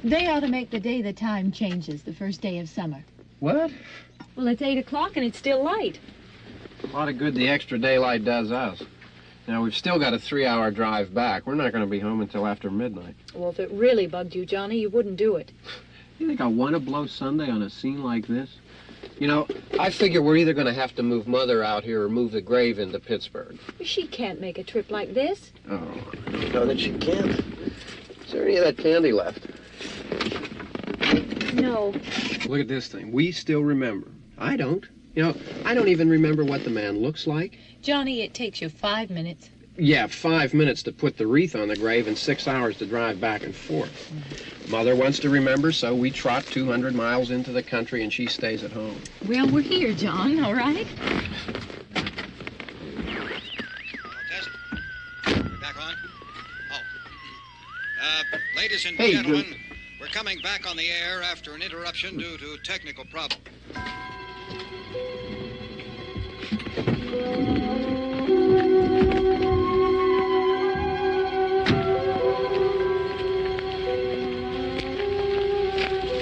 They ought to make the day the time changes, the first day of summer. What? Well, it's 8 o'clock and it's still light. A lot of good the extra daylight does us. Now, we've still got a 3-hour drive back. We're not going to be home until after midnight. Well, if it really bugged you, Johnny, you wouldn't do it. You think I want to blow Sunday on a scene like this? You know, I figure we're either going to have to move Mother out here or move the grave into Pittsburgh. She can't make a trip like this. Oh, I don't know that she can't. Is there any of that candy left? No. Look at this thing. We still remember. I don't. You know, I don't even remember what the man looks like. Johnny, it takes you 5 minutes. Yeah, 5 minutes to put the wreath on the grave and 6 hours to drive back and forth. Mother wants to remember, so we trot 200 miles into the country and she stays at home. Well, we're here, John, all right? Test. We're back on? Oh. Ladies and gentlemen, we're coming back on the air after an interruption due to technical problem.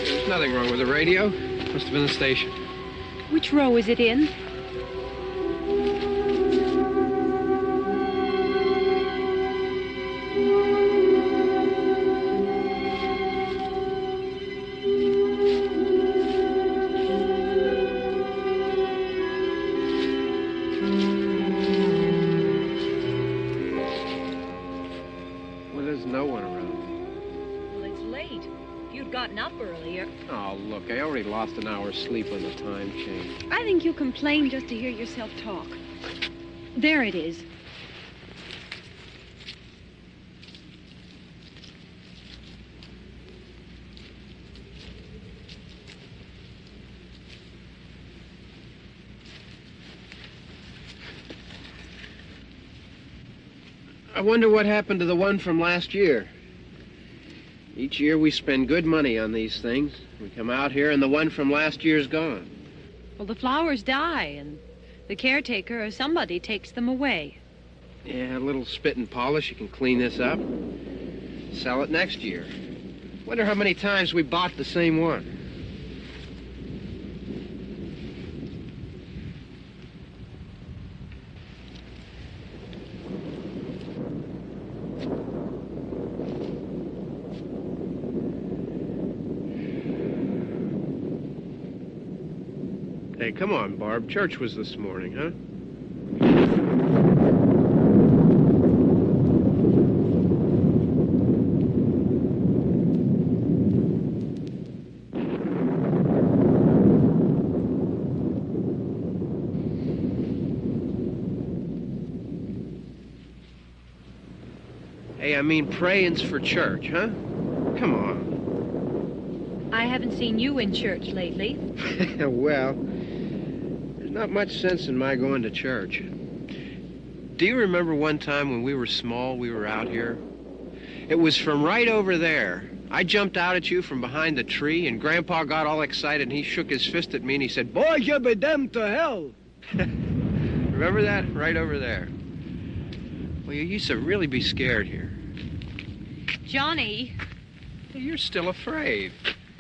There's nothing wrong with the radio. Must have been the station. Which row is it in? Well, there's no one around. Well, it's late. If you'd gotten up earlier. Oh, look, I already lost an hour's sleep on the time change. I think you complain just to hear yourself talk. There it is. I wonder what happened to the one from last year. Each year we spend good money on these things. We come out here and the one from last year's gone. Well, the flowers die, and the caretaker or somebody takes them away. Yeah, a little spit and polish. You can clean this up. Sell it next year. Wonder how many times we bought the same one. Hey, come on, Barb. Church was this morning, huh? Hey, I mean praying's for church, huh? Come on. I haven't seen you in church lately. Well, there's not much sense in my going to church. Do you remember one time when we were small, we were out here? It was from right over there. I jumped out at you from behind the tree, and Grandpa got all excited, and he shook his fist at me, and he said, "Boy, you'll be damned to hell." Remember that? Right over there. Well, you used to really be scared here. Johnny, You're still afraid.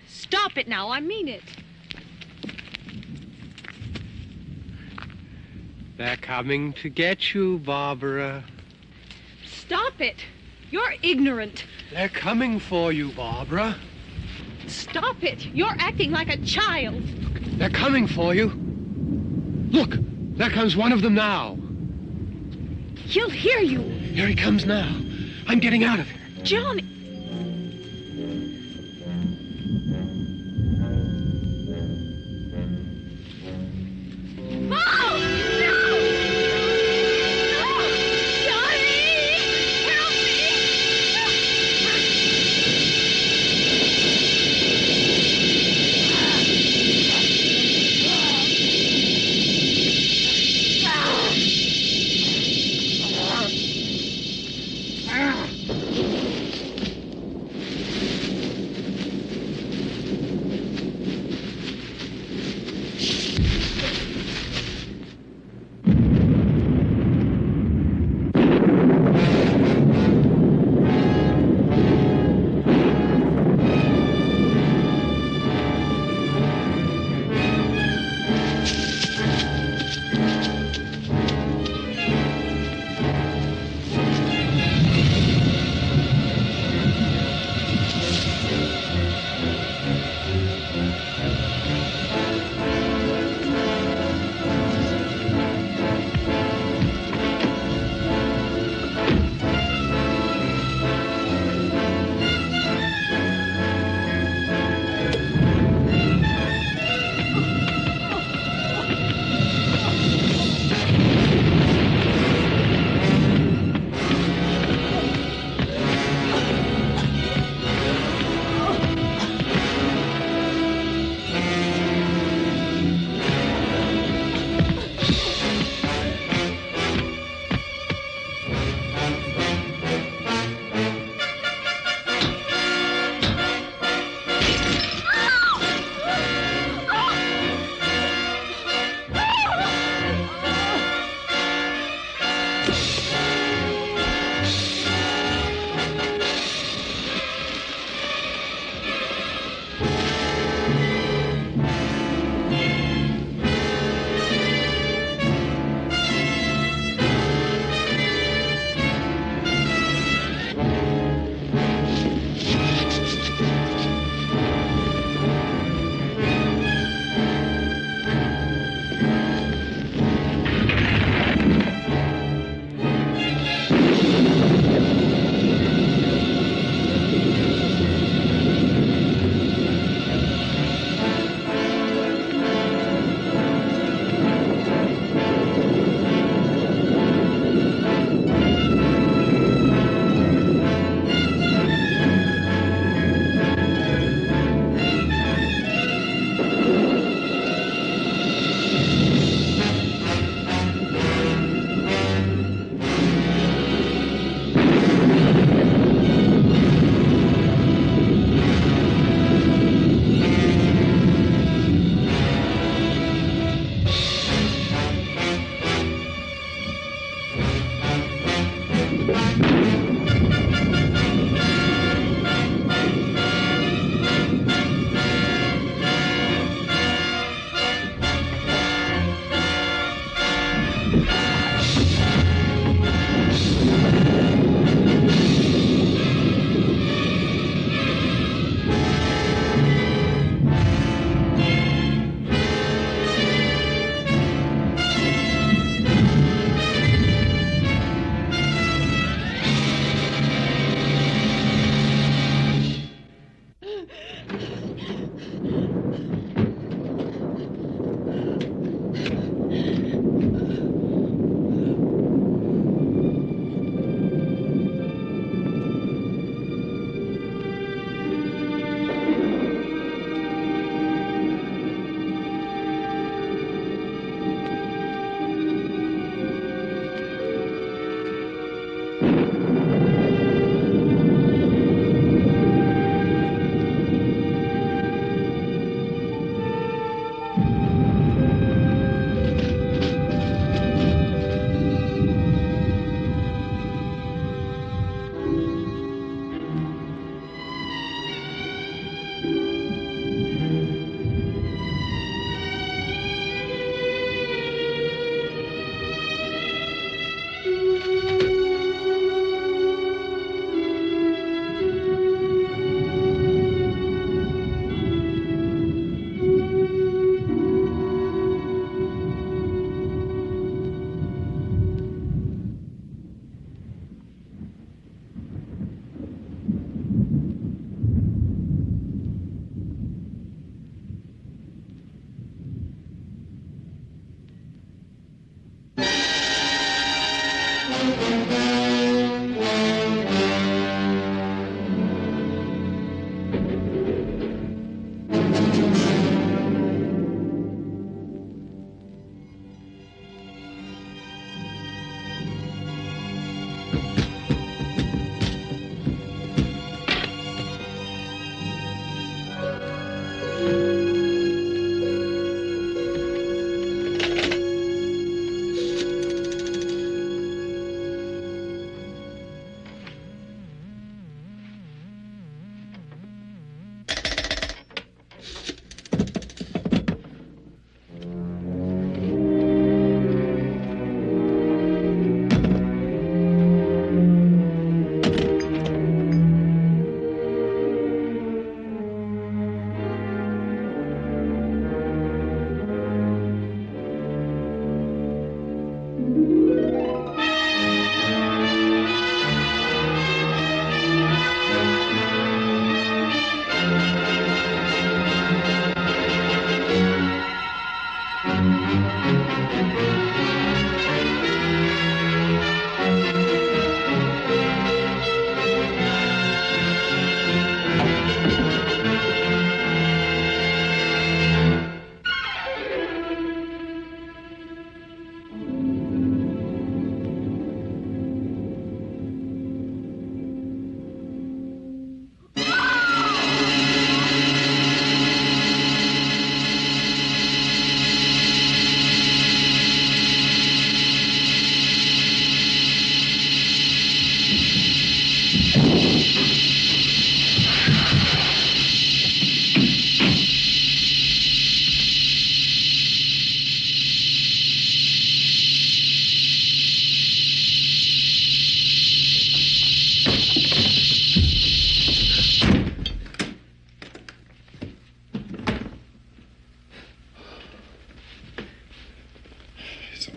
stop it now. I mean it. They're coming to get you, Barbara. Stop it. You're ignorant. They're coming for you, Barbara. Stop it. You're acting like a child. They're coming for you. Look, there comes one of them now. He'll hear you. Here he comes now. I'm getting out of here. Johnny. Oh! No! No! Johnny! Help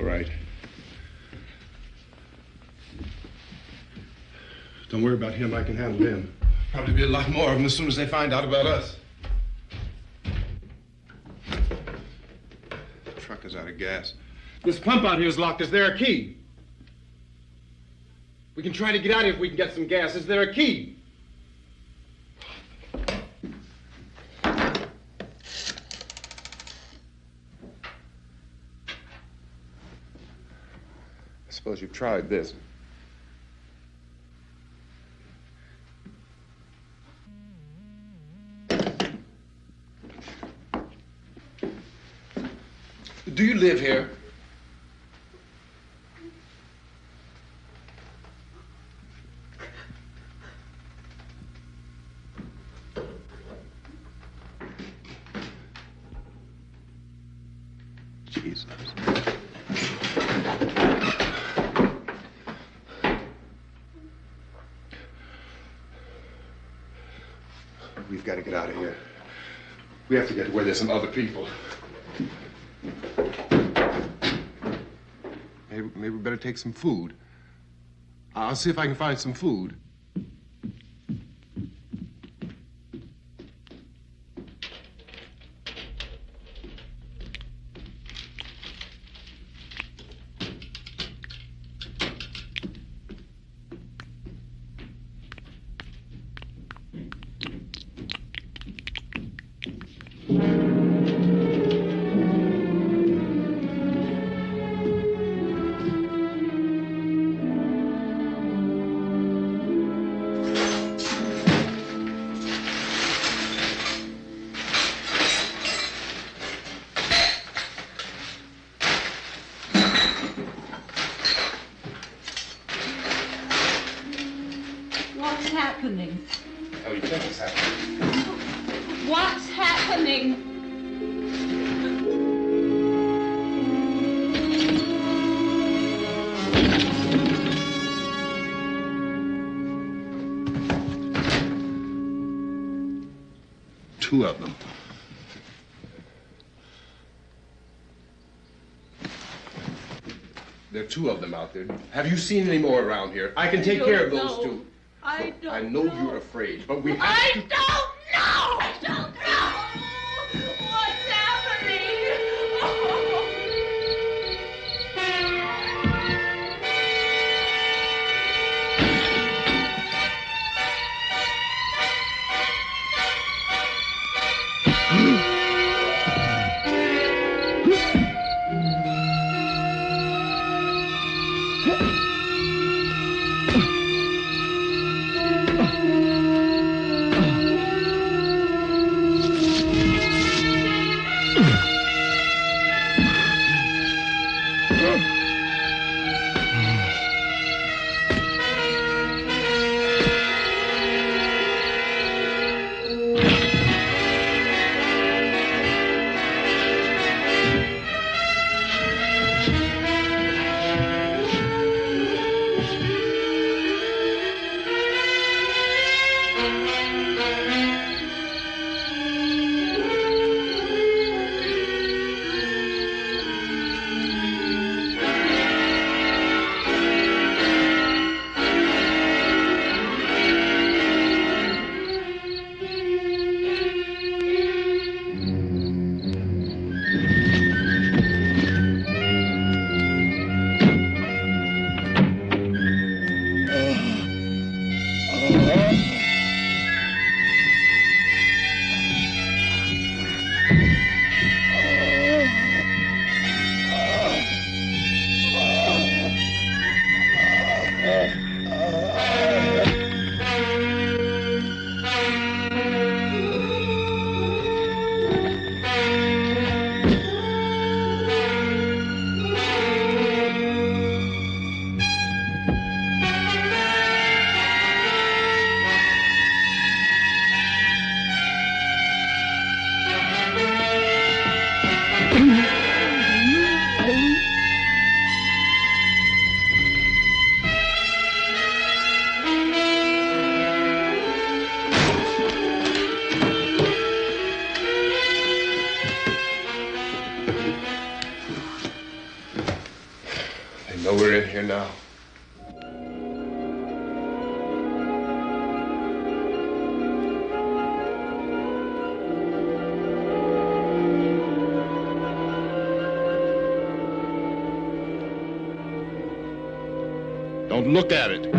All right. Don't worry about him. I can handle him. Probably be a lot more of them as soon as they find out about us. The truck is out of gas. This pump out here is locked. Is there a key? We can try to get out here if we can get some gas. Is there a key? I suppose you've tried this. Do you live here? Jesus. We've got to get out of here. We have to get to where there's some other people. Maybe we better take some food. I'll see if I can find some food. What's happening? Oh, you think it's happening? What's happening? Two of them. There are two of them out there. Have you seen any more around here? I can take care of those two. I Look, I know you're afraid, but we have to... don't know! I don't know! What's happening? get here now? Don't look at it.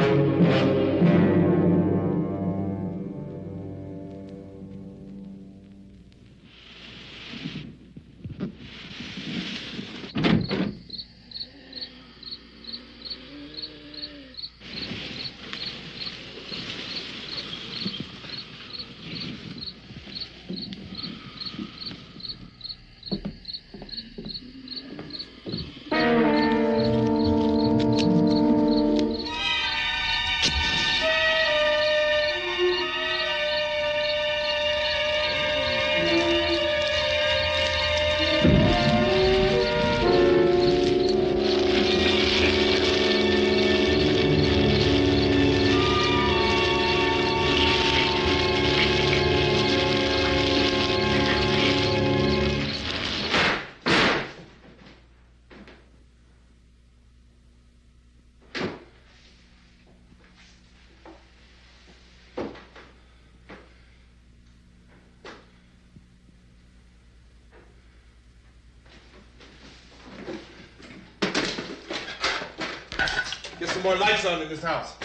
Get some more lights on in this house.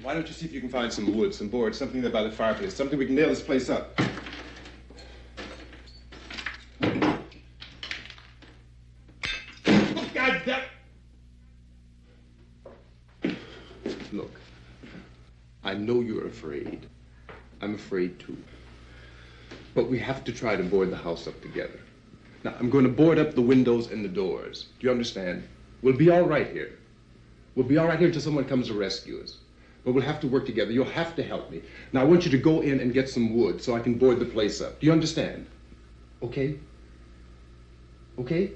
Why don't you see if you can find some wood, some board, something there by the fireplace, something we can nail this place up. God damn! Look, I know you're afraid. I'm afraid too. But we have to try to board the house up together. Now, I'm going to board up the windows and the doors. Do you understand? We'll be all right here. We'll be all right here until someone comes to rescue us. But we'll have to work together. You'll have to help me. Now, I want you to go in and get some wood so I can board the place up. Do you understand? Okay? Okay?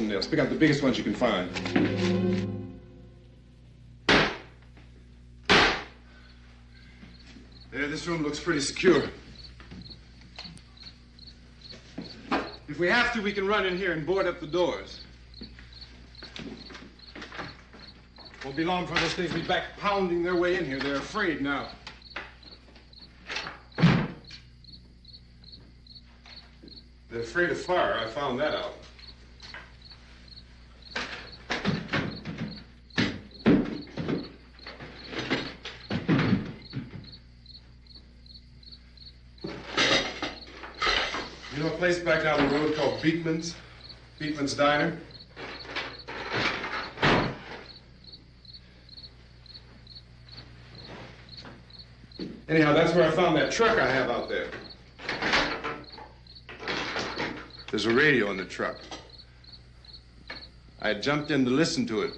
fasten nails. Pick out the biggest ones you can find. There, this room looks pretty secure. If we have to, we can run in here and board up the doors. Won't be long before those things will be back pounding their way in here. They're afraid now. They're afraid of fire. I found that out. You know a place back down the road called Beekman's? Beekman's Diner? Anyhow, that's where I found that truck I have out there. There's a radio in the truck. I had jumped in to listen to it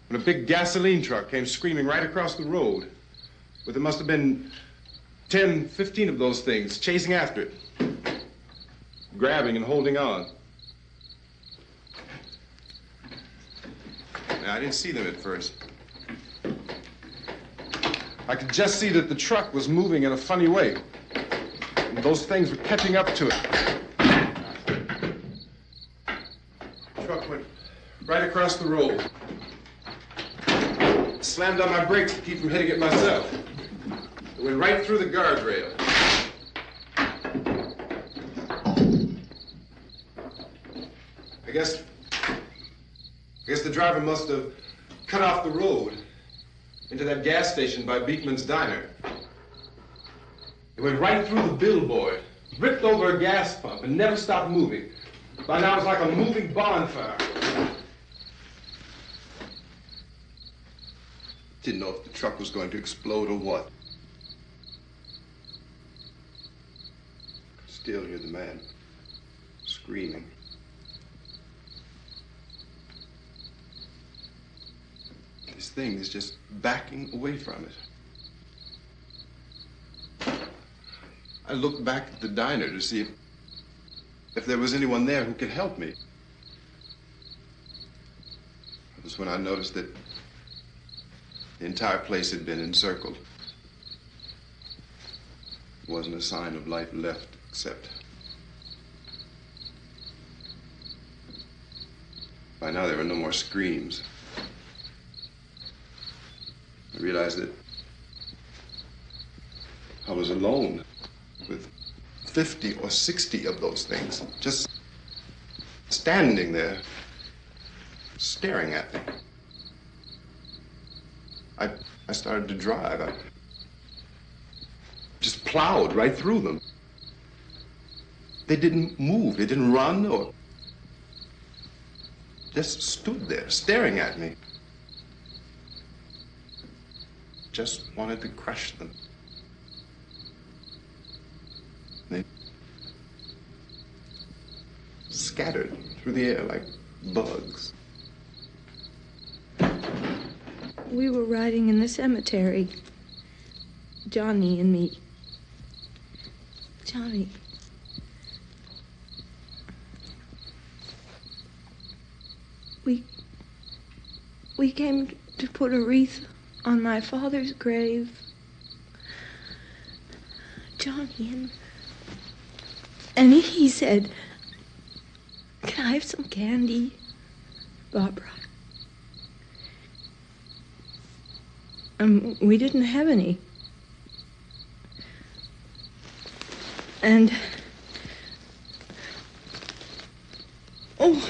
when a big gasoline truck came screaming right across the road. But there must have been 10, 15 of those things chasing after it, grabbing and holding on. Now, I didn't see them at first. I could just see that the truck was moving in a funny way, and those things were catching up to it. The truck went right across the road. Slammed on my brakes to keep from hitting it myself. It went right through the guardrail. I guess the driver must have cut off the road into that gas station by Beekman's Diner. It went right through the billboard, ripped over a gas pump, and never stopped moving. By now, it was like a moving bonfire. Didn't know if the truck was going to explode or what. Could still hear the man screaming. This thing is just backing away from it. I looked back at the diner to see if there was anyone there who could help me. It was when I noticed that the entire place had been encircled. There wasn't a sign of life left except... By now there were no more screams. I realized that I was alone with 50 or 60 of those things, just standing there, staring at me. I started to drive. I just plowed right through them. They didn't move. They didn't run or just stood there, staring at me. Just wanted to crush them. They scattered through the air like bugs. We were riding in the cemetery, Johnny and me. Johnny. We came to put a wreath on my father's grave. Johnny, and he said, "Can I have some candy, Barbara?" We didn't have any. And, oh,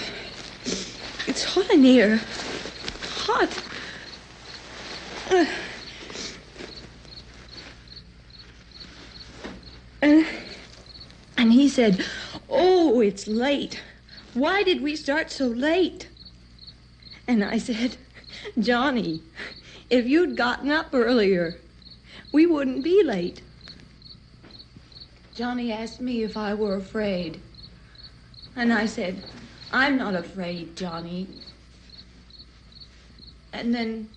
it's hot in here. Hot. And he said, "Oh, it's late. Why did we start so late?" And I said, "Johnny, if you'd gotten up earlier, we wouldn't be late." Johnny asked me if I were afraid. And I said, "I'm not afraid, Johnny." And then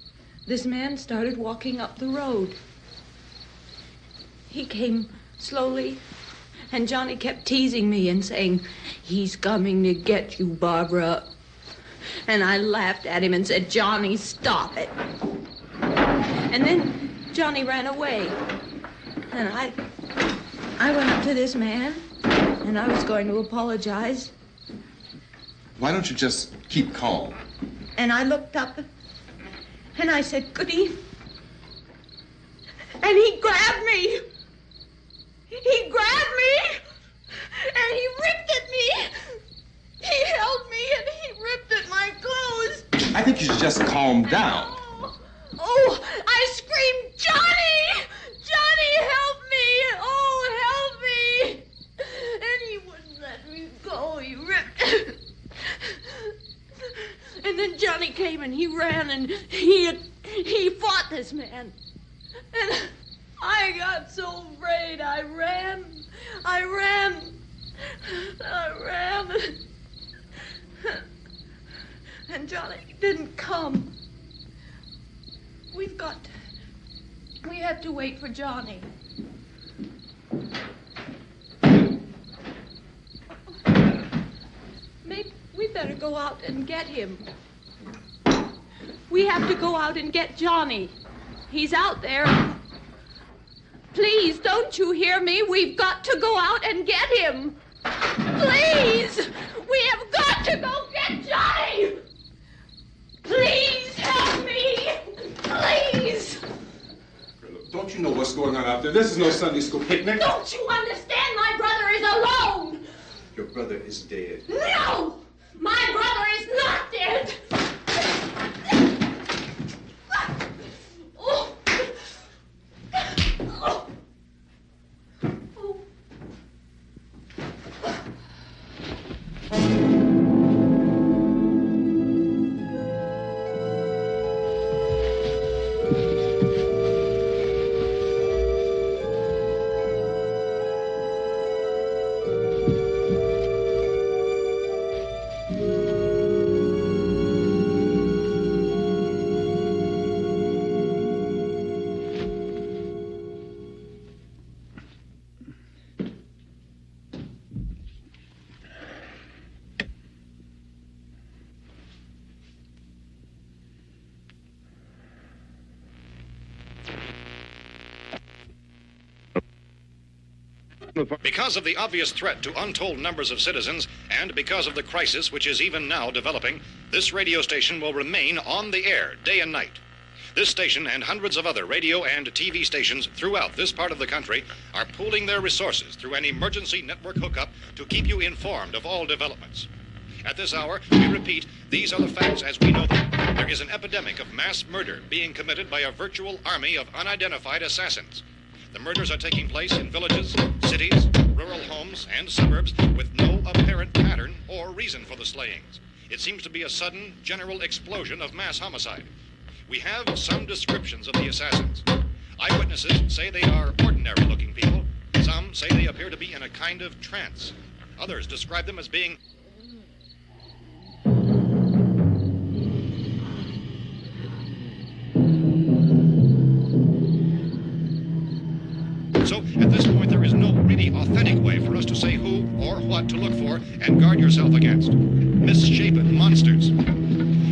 this man started walking up the road. He came slowly And Johnny kept teasing me and saying, "He's coming to get you, Barbara." And I laughed at him and said, "Johnny, stop it." And then Johnny ran away. And I went up to this man, and I was going to apologize. Why don't you just keep calm? And I looked up, and I said, "Goody." And he grabbed me. He grabbed me, and he ripped at me. He held me, and he ripped at my clothes. I think you should just calm down. Oh, I screamed, "Johnny! Johnny, help me! Oh, help me!" And he wouldn't let me go. He ripped. And then Johnny came and he ran and he fought this man. And I got so afraid. I ran. And Johnny didn't come. We have to wait for Johnny. Maybe we better go out and get him. We have to go out and get Johnny. He's out there. Please, don't you hear me? We've got to go out and get him. Please! We have got to go get Johnny! Please help me! Please! Don't you know what's going on out there? This is no Sunday school picnic. Don't you understand? My brother is alone! Your brother is dead. No! My brother is not dead! Oh. Oh. Because of the obvious threat to untold numbers of citizens, and because of the crisis which is even now developing, this radio station will remain on the air day and night. This station and hundreds of other radio and TV stations throughout this part of the country are pooling their resources through an emergency network hookup to keep you informed of all developments. At this hour, we repeat, these are the facts as we know them. There is an epidemic of mass murder being committed by a virtual army of unidentified assassins. The murders are taking place in villages, cities, rural homes, and suburbs with no apparent pattern or reason for the slayings. It seems to be a sudden, general explosion of mass homicide. We have some descriptions of the assassins. Eyewitnesses say they are ordinary-looking people. Some say they appear to be in a kind of trance. Others describe them as being So, at this point, there is no really authentic way for us to say who or what to look for and guard yourself against. Misshapen monsters.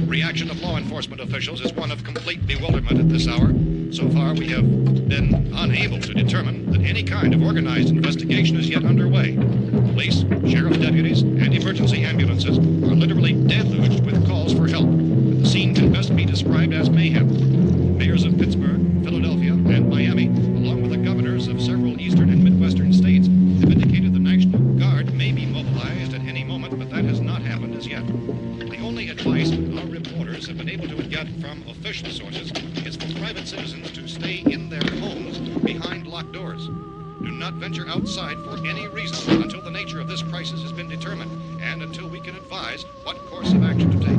Reaction of law enforcement officials is one of complete bewilderment at this hour. So far, we have been unable to determine that any kind of organized investigation is yet underway. Police, sheriff deputies, and emergency ambulances are literally deluged with calls for help. The scene can best be described as mayhem. Mayors of Pittsburgh, Philadelphia, and Miami, along with the governors of several eastern and midwestern states, have indicated the National Guard may be mobilized at any moment, but that has not happened as yet. The only advice our reporters have been able to get from official sources is for private citizens to stay in their homes behind locked doors. Do not venture outside for any reason until the nature of this crisis has been determined and until we can advise what course of action to take.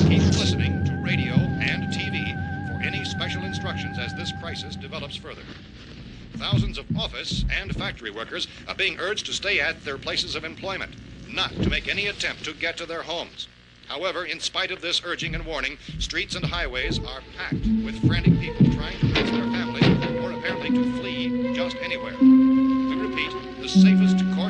Keep listening to radio and TV for any special instructions as this crisis develops further. Thousands of office and factory workers are being urged to stay at their places of employment, not to make any attempt to get to their homes. However, in spite of this urging and warning, streets and highways are packed with frantic people trying to raise their families or apparently to flee just anywhere. We repeat, the safest course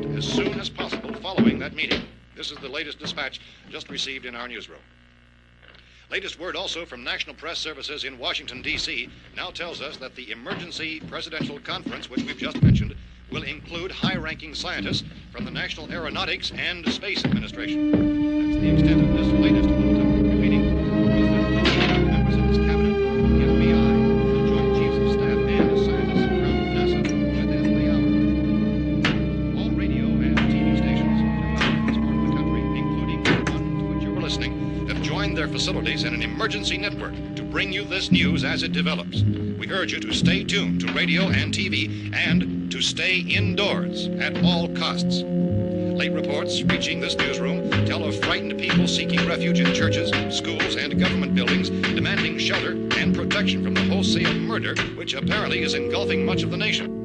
enforcement as soon as possible following that meeting. This is the latest dispatch just received in our newsroom. Latest word also from National Press Services in Washington, D.C. now tells us that the emergency presidential conference, which we've just mentioned, will include high-ranking scientists from the National Aeronautics and Space Administration. That's the extent of this latest bulletin. Meeting members of his cabinet, the FBI, the Joint Chiefs of Staff, and scientists from NASA within the hour. All radio and TV stations throughout this part of the country, including the one to which you were listening, have joined their facilities in an emergency network to bring you this news as it develops. We urge you to stay tuned to radio and TV and to stay indoors at all costs. Late reports reaching this newsroom tell of frightened people seeking refuge in churches, schools, and government buildings, demanding shelter and protection from the wholesale murder which apparently is engulfing much of the nation.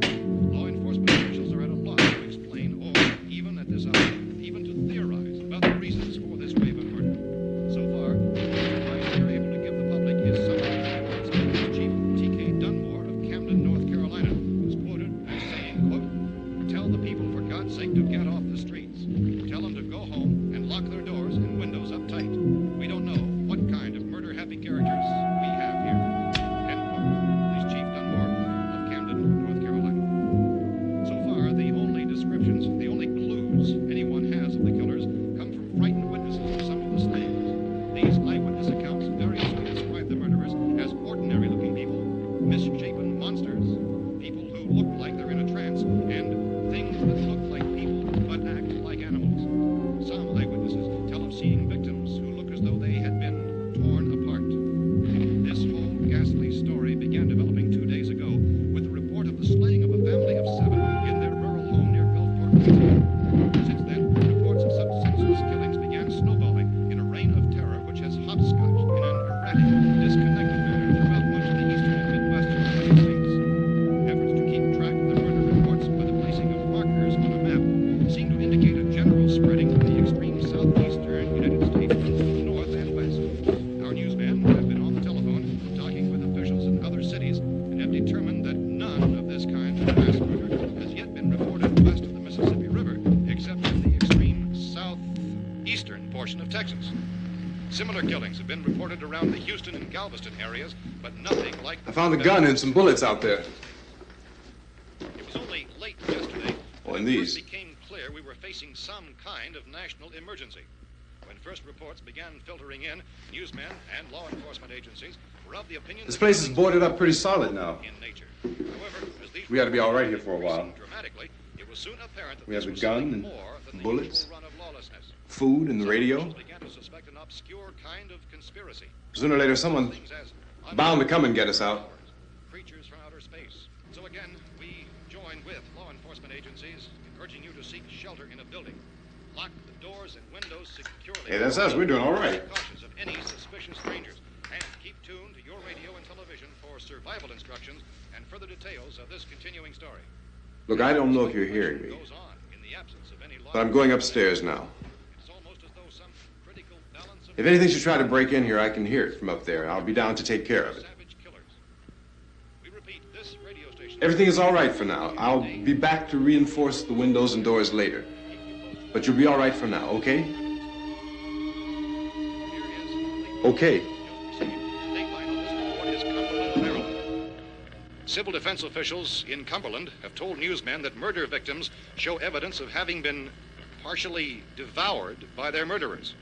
Law enforcement officials are at a loss to explain or, even at this hour, even to theorize about the reasons for this raven murder. So far, the advice they're able to give the public is something that Chief T.K. Dunmore of Camden, North Carolina, was quoted as saying, quote, "Tell the people, for God's sake, to get off the streets. Tell them to go home and lock their doors and windows up tight. We don't know what kind of murder-happy characters we have here." End quote. This Chief Dunmore of Camden, North Carolina. So far, the only descriptions, the only clues anyone has of the killers come from frightened witnesses of some of the slayings. These eyewitness accounts variously describe the murderers as ordinary-looking people, misshapen monsters, people who look like they're in a trance, and things that look like people but act like animals. Some eyewitnesses tell of seeing victims who look as though they had been torn apart. This whole ghastly story began developing 2 days ago with the report of the slaying of a family of 7 in their rural home near Gulfport, Virginia. Since then, reports of such senseless killings began snowballing in a reign of terror which has hopscotched in an erratic, disconnected manner throughout much of the eastern and midwestern United States. Efforts to keep track of the murder reports by the placing of markers on a map seem to indicate a general spreading of the extreme southeastern United States to the north and west. Our newsmen have been on the telephone talking with officials in other cities and have determined that none of this kind of mass murder has yet been reported west of the Mississippi River, except in the extreme southeastern portion of Texas. Similar killings have been reported around the Houston and Galveston areas, but nothing like I found a gun and some bullets out there. It was only late yesterday Oh, that and it these. first became clear we were facing some kind of national emergency. When first reports began filtering in, newsmen and law enforcement agencies were of the opinion This that place is killings boarded were up pretty solid now. in nature. However, as these We ought to be all right here reports for a while. increased dramatically, it was soon apparent that We have this a was gun something and more than the bullets. usual run of lawlessness. Food and the Some radio. officials began to suspect an obscure kind of conspiracy. Sooner or later, someone Things as bound to come and get us out. creatures from outer space. So again, we join with law enforcement agencies in urging you to seek shelter in a building. Lock the doors and windows securely. Hey, that's us. We're doing all right. Be cautious of any suspicious strangers. And keep tuned to your radio and television for survival instructions and further details of this continuing story. Look, I don't know if you're hearing me, Goes on in the absence of any law. but I'm going upstairs now. It's almost as though some critical balance of If anything should try to break in here, I can hear it from up there. I'll be down to take care of it. savage killers. We repeat, this radio station. Everything is all right for now. I'll be back to reinforce the windows and doors later. But you'll be all right for now, okay? Okay. Civil defense officials in Cumberland have told newsmen that murder victims show evidence of having been partially devoured by their murderers.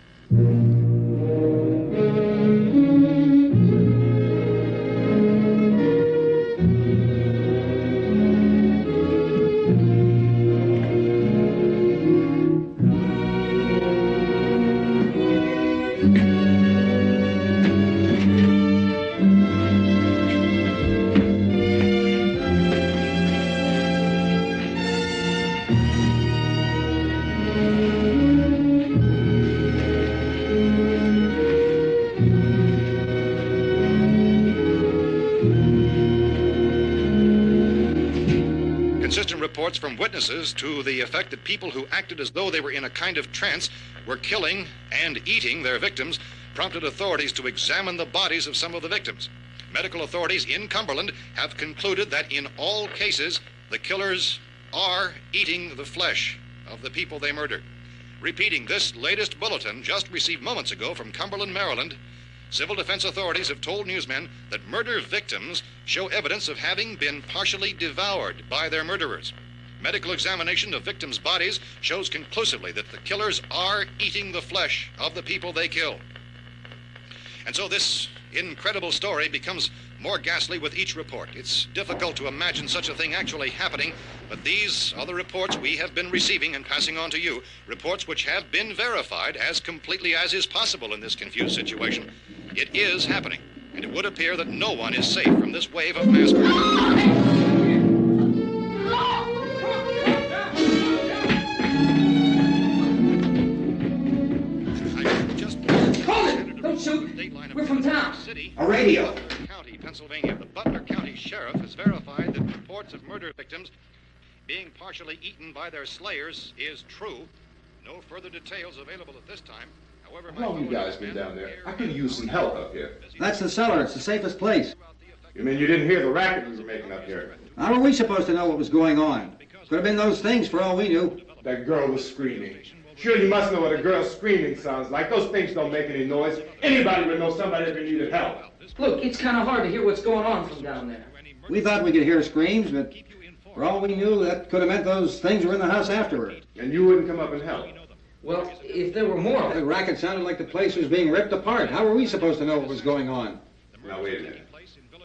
Consistent reports from witnesses to the effect that people who acted as though they were in a kind of trance were killing and eating their victims prompted authorities to examine the bodies of some of the victims. Medical authorities in Cumberland have concluded that in all cases, the killers are eating the flesh of the people they murder. Repeating this latest bulletin just received moments ago from Cumberland, Maryland, civil defense authorities have told newsmen that murder victims show evidence of having been partially devoured by their murderers. Medical examination of victims' bodies shows conclusively that the killers are eating the flesh of the people they kill. And so this incredible story becomes more ghastly with each report. It's difficult to imagine such a thing actually happening, but these are the reports we have been receiving and passing on to you, reports which have been verified as completely as is possible in this confused situation. It is happening, and it would appear that no one is safe from this wave of mass murder. Don't shoot! We're from town. A radio. County, Pennsylvania. The Butler County Sheriff has verified that reports of murder victims being partially eaten by their slayers is true. No further details available at this time. However, How long you guys been down there? I could use some help up here. That's the cellar. It's the safest place. You mean you didn't hear the racket we were making up here? How are we supposed to know what was going on? Could have been those things for all we knew. That girl was screaming. Sure, you must know what a girl screaming sounds like. Those things don't make any noise. Anybody would know somebody ever needed help. Look, it's kind of hard to hear what's going on from down there. We thought we could hear screams, but for all we knew, that could have meant those things were in the house afterward. And you wouldn't come up and help? Well, if there were more... The racket sounded like the place was being ripped apart. How were we supposed to know what was going on? Now, wait a minute.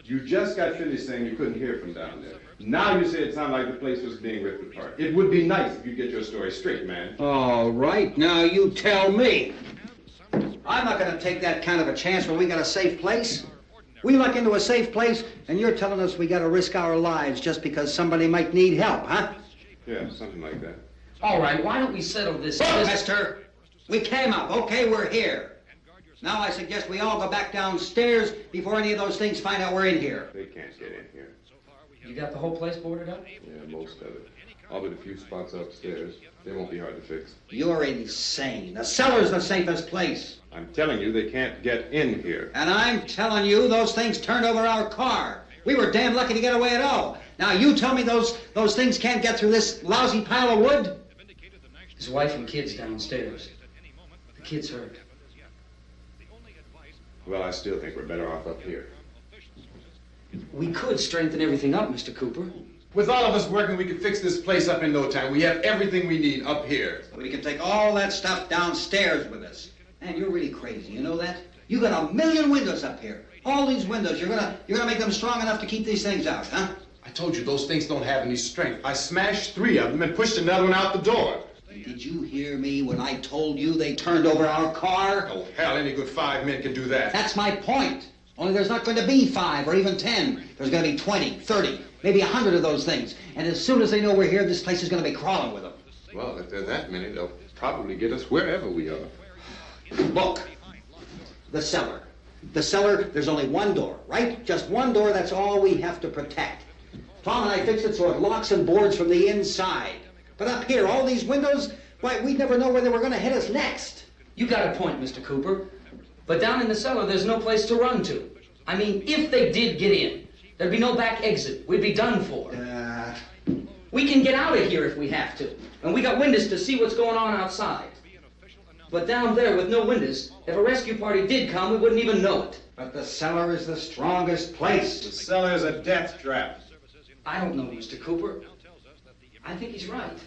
You just got finished saying you couldn't hear from down there. Now you say it sounded like the place was being ripped apart. It would be nice if you get your story straight, man. All right, now you tell me. I'm not going to take that kind of a chance when we got a safe place. We luck into a safe place, and you're telling us we got to risk our lives just because somebody might need help, huh? Yeah, something like that. All right, why don't we settle this... Look, mister, we came up. Okay, we're here. Now I suggest we all go back downstairs before any of those things find out we're in here. They can't get in here. You got the whole place boarded up? Yeah, most of it. All but a few spots upstairs. They won't be hard to fix. You're insane. The cellar's the safest place. I'm telling you, they can't get in here. And I'm telling you, those things turned over our car. We were damn lucky to get away at all. Now you tell me those things can't get through this lousy pile of wood? His wife and kids downstairs. The kid's hurt. Well, I still think we're better off up here. We could strengthen everything up, Mr. Cooper. With all of us working, we could fix this place up in no time. We have everything we need up here. We can take all that stuff downstairs with us. Man, you're really crazy, you know that? You got 1,000,000 windows up here. All these windows, you're gonna make them strong enough to keep these things out, huh? I told you, those things don't have any strength. I smashed 3 of them and pushed another one out the door. Did you hear me when I told you they turned over our car? Oh, hell, any good 5 men can do that. That's my point. Only there's not going to be 5 or even 10. There's going to be 20, 30, maybe 100 of those things. And as soon as they know we're here, this place is going to be crawling with them. Well, if there are that many, they'll probably get us wherever we are. Look, the cellar. The cellar, there's only one door, right? Just one door, that's all we have to protect. Tom and I fixed it so it locks and boards from the inside. But up here, all these windows, why, we'd never know where they were going to hit us next. You got a point, Mr. Cooper. But down in the cellar, there's no place to run to. I mean, if they did get in, there'd be no back exit. We'd be done for. We can get out of here if we have to. And we got windows to see what's going on outside. But down there with no windows, if a rescue party did come, we wouldn't even know it. But the cellar is the strongest place. The cellar is a death trap. I don't know, Mr. Cooper. I think he's right.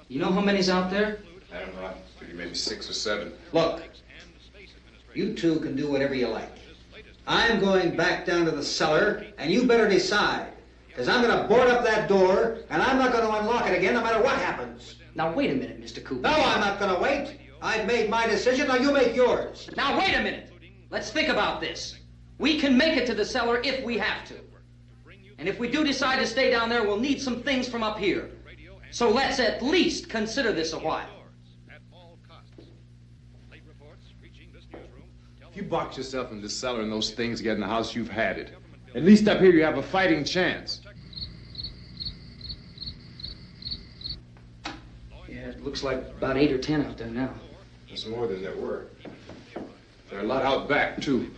You know how many's out there? I don't know. Maybe 6 or 7. Look, you two can do whatever you like. I'm going back down to the cellar, and you better decide. Because I'm going to board up that door, and I'm not going to unlock it again no matter what happens. Now, wait a minute, Mr. Cooper. No, I'm not going to wait. I've made my decision, now you make yours. Now, wait a minute. Let's think about this. We can make it to the cellar if we have to. And if we do decide to stay down there, we'll need some things from up here. So let's at least consider this a while. If you box yourself in the cellar and those things get in the house, you've had it. At least up here you have a fighting chance. Yeah, it looks like about 8 or 10 out there now. There's more than there were. There are a lot out back, too.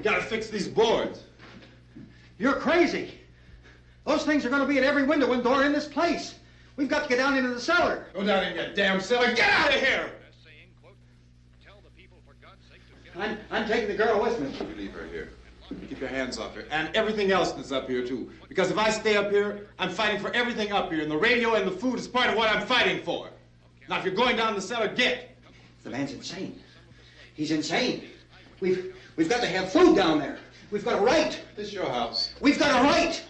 We gotta fix these boards. You're crazy. Those things are going to be at every window and door in this place. We've got to get down into the cellar. Go down in your damn cellar. Get out of here! I'm taking the girl with me. You leave her here. Keep your hands off her. And everything else that's up here, too. Because if I stay up here, I'm fighting for everything up here. And the radio and the food is part of what I'm fighting for. Now, if you're going down the cellar, get. The man's insane. He's insane. We've got to have food down there. We've got a right. This is your house. We've got a right.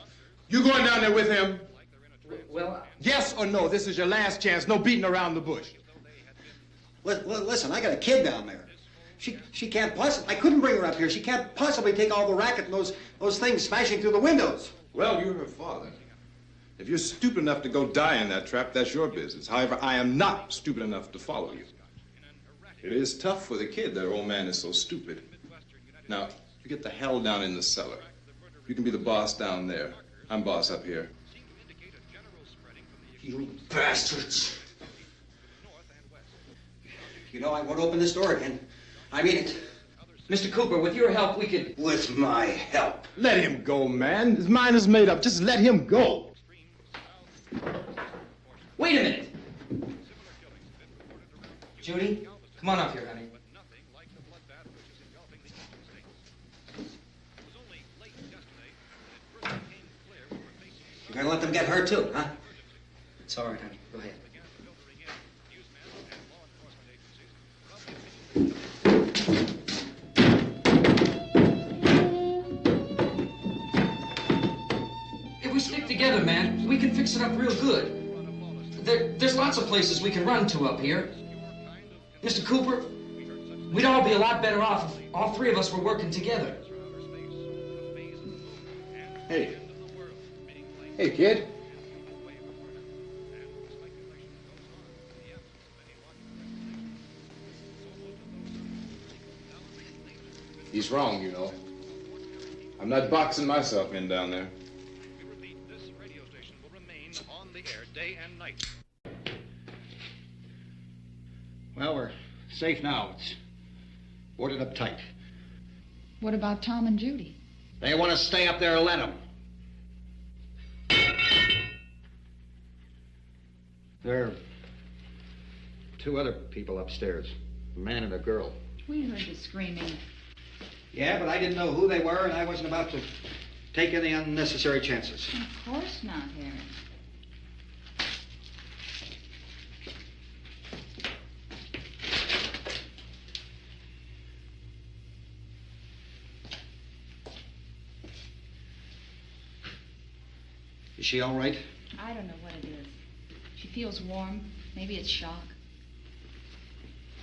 You going down there with him? Well, Yes or no? This is your last chance. No beating around the bush. Listen, I got a kid down there. She can't possibly. I couldn't bring her up here. She can't possibly take all the racket and those things smashing through the windows. Well, you're her father. If you're stupid enough to go die in that trap, that's your business. However, I am not stupid enough to follow you. It is tough for the kid that old man is so stupid. Now, you get the hell down in the cellar. You can be the boss down there. I'm boss up here. You bastards. You know, I won't open this door again. I mean it. Mr. Cooper, with your help, we could... With my help. Let him go, man. His mind is made up. Just let him go. Wait a minute. Judy, come on up here, honey. You're gonna let them get hurt too, huh? It's all right, honey. Go ahead. If we stick together, man, we can fix it up real good. There's lots of places we can run to up here. Mr. Cooper, we'd all be a lot better off if all three of us were working together. Hey. Hey, kid. He's wrong, you know. I'm not boxing myself in down there. This radio station will remain on the air day and night. Well, we're safe now. It's boarded up tight. What about Tom and Judy? They want to stay up there, let them. There are two other people upstairs, a man and a girl. We heard you screaming. Yeah, but I didn't know who they were, and I wasn't about to take any unnecessary chances. Of course not, Harry. Is she all right? I don't know what it is. She feels warm. Maybe it's shock.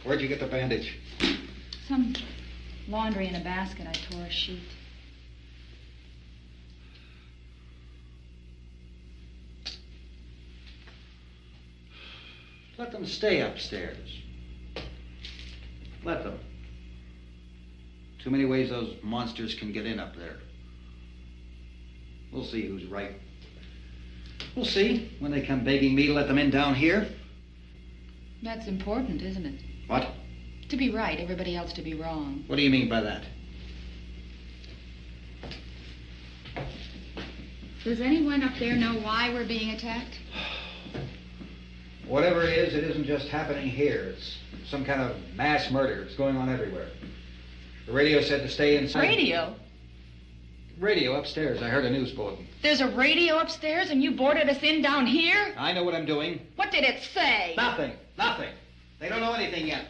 Where'd you get the bandage? Some laundry in a basket. I tore a sheet. Let them stay upstairs. Let them. Too many ways those monsters can get in up there. We'll see who's right. We'll see when they come begging me to let them in down here. That's important, isn't it? What? To be right, everybody else to be wrong. What do you mean by that? Does anyone up there know why we're being attacked? Whatever it is, it isn't just happening here. It's some kind of mass murder. It's going on everywhere. The radio said to stay inside. Radio? Radio upstairs. I heard a news bulletin. There's a radio upstairs and you boarded us in down here? I know what I'm doing. What did it say? Nothing. Nothing. They don't know anything yet.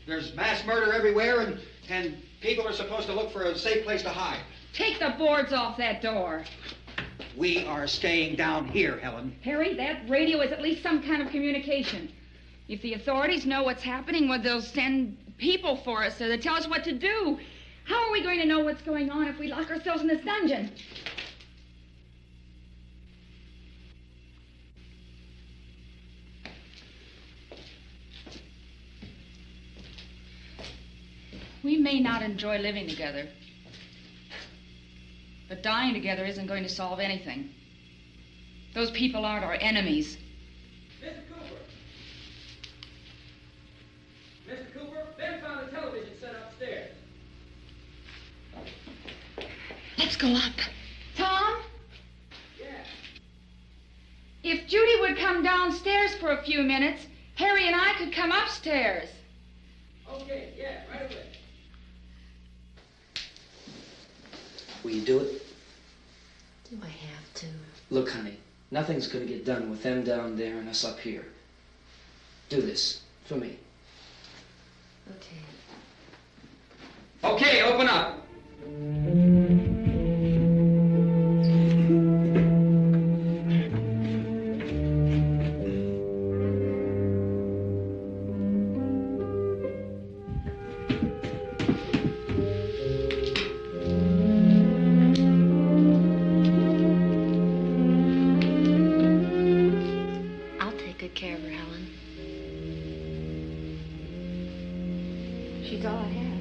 There's mass murder everywhere, and people are supposed to look for a safe place to hide. Take the boards off that door. We are staying down here, Helen. Harry, that radio is at least some kind of communication. If the authorities know what's happening, well, they'll send people for us to tell us what to do. How are we going to know what's going on if we lock ourselves in this dungeon? We may not enjoy living together, but dying together isn't going to solve anything. Those people aren't our enemies. Mr. Cooper! Mr. Cooper, Ben found a television set upstairs. go up. Tom? Yeah? If Judy would come downstairs for a few minutes, Harry and I could come upstairs. Okay, yeah, right away. Will you do it? Do I have to? Look, honey, nothing's gonna get done with them down there and us up here. Do this for me. Okay. Okay, open up. I'll take good care of her, Helen. She's all I have.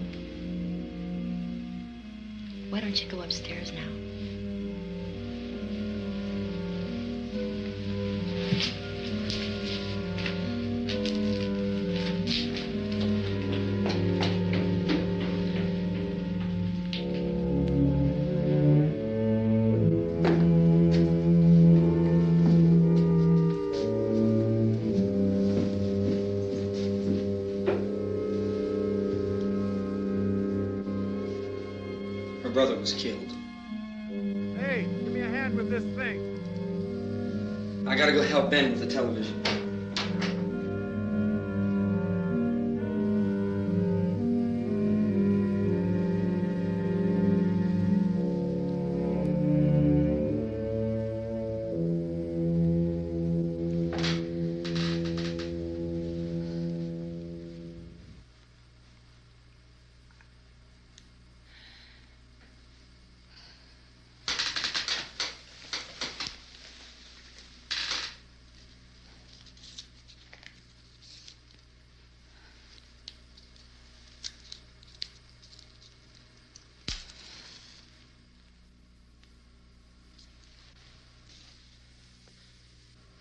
Why don't you go upstairs now? Her brother was killed. Hey, give me a hand with this thing. I gotta go help Ben with the television.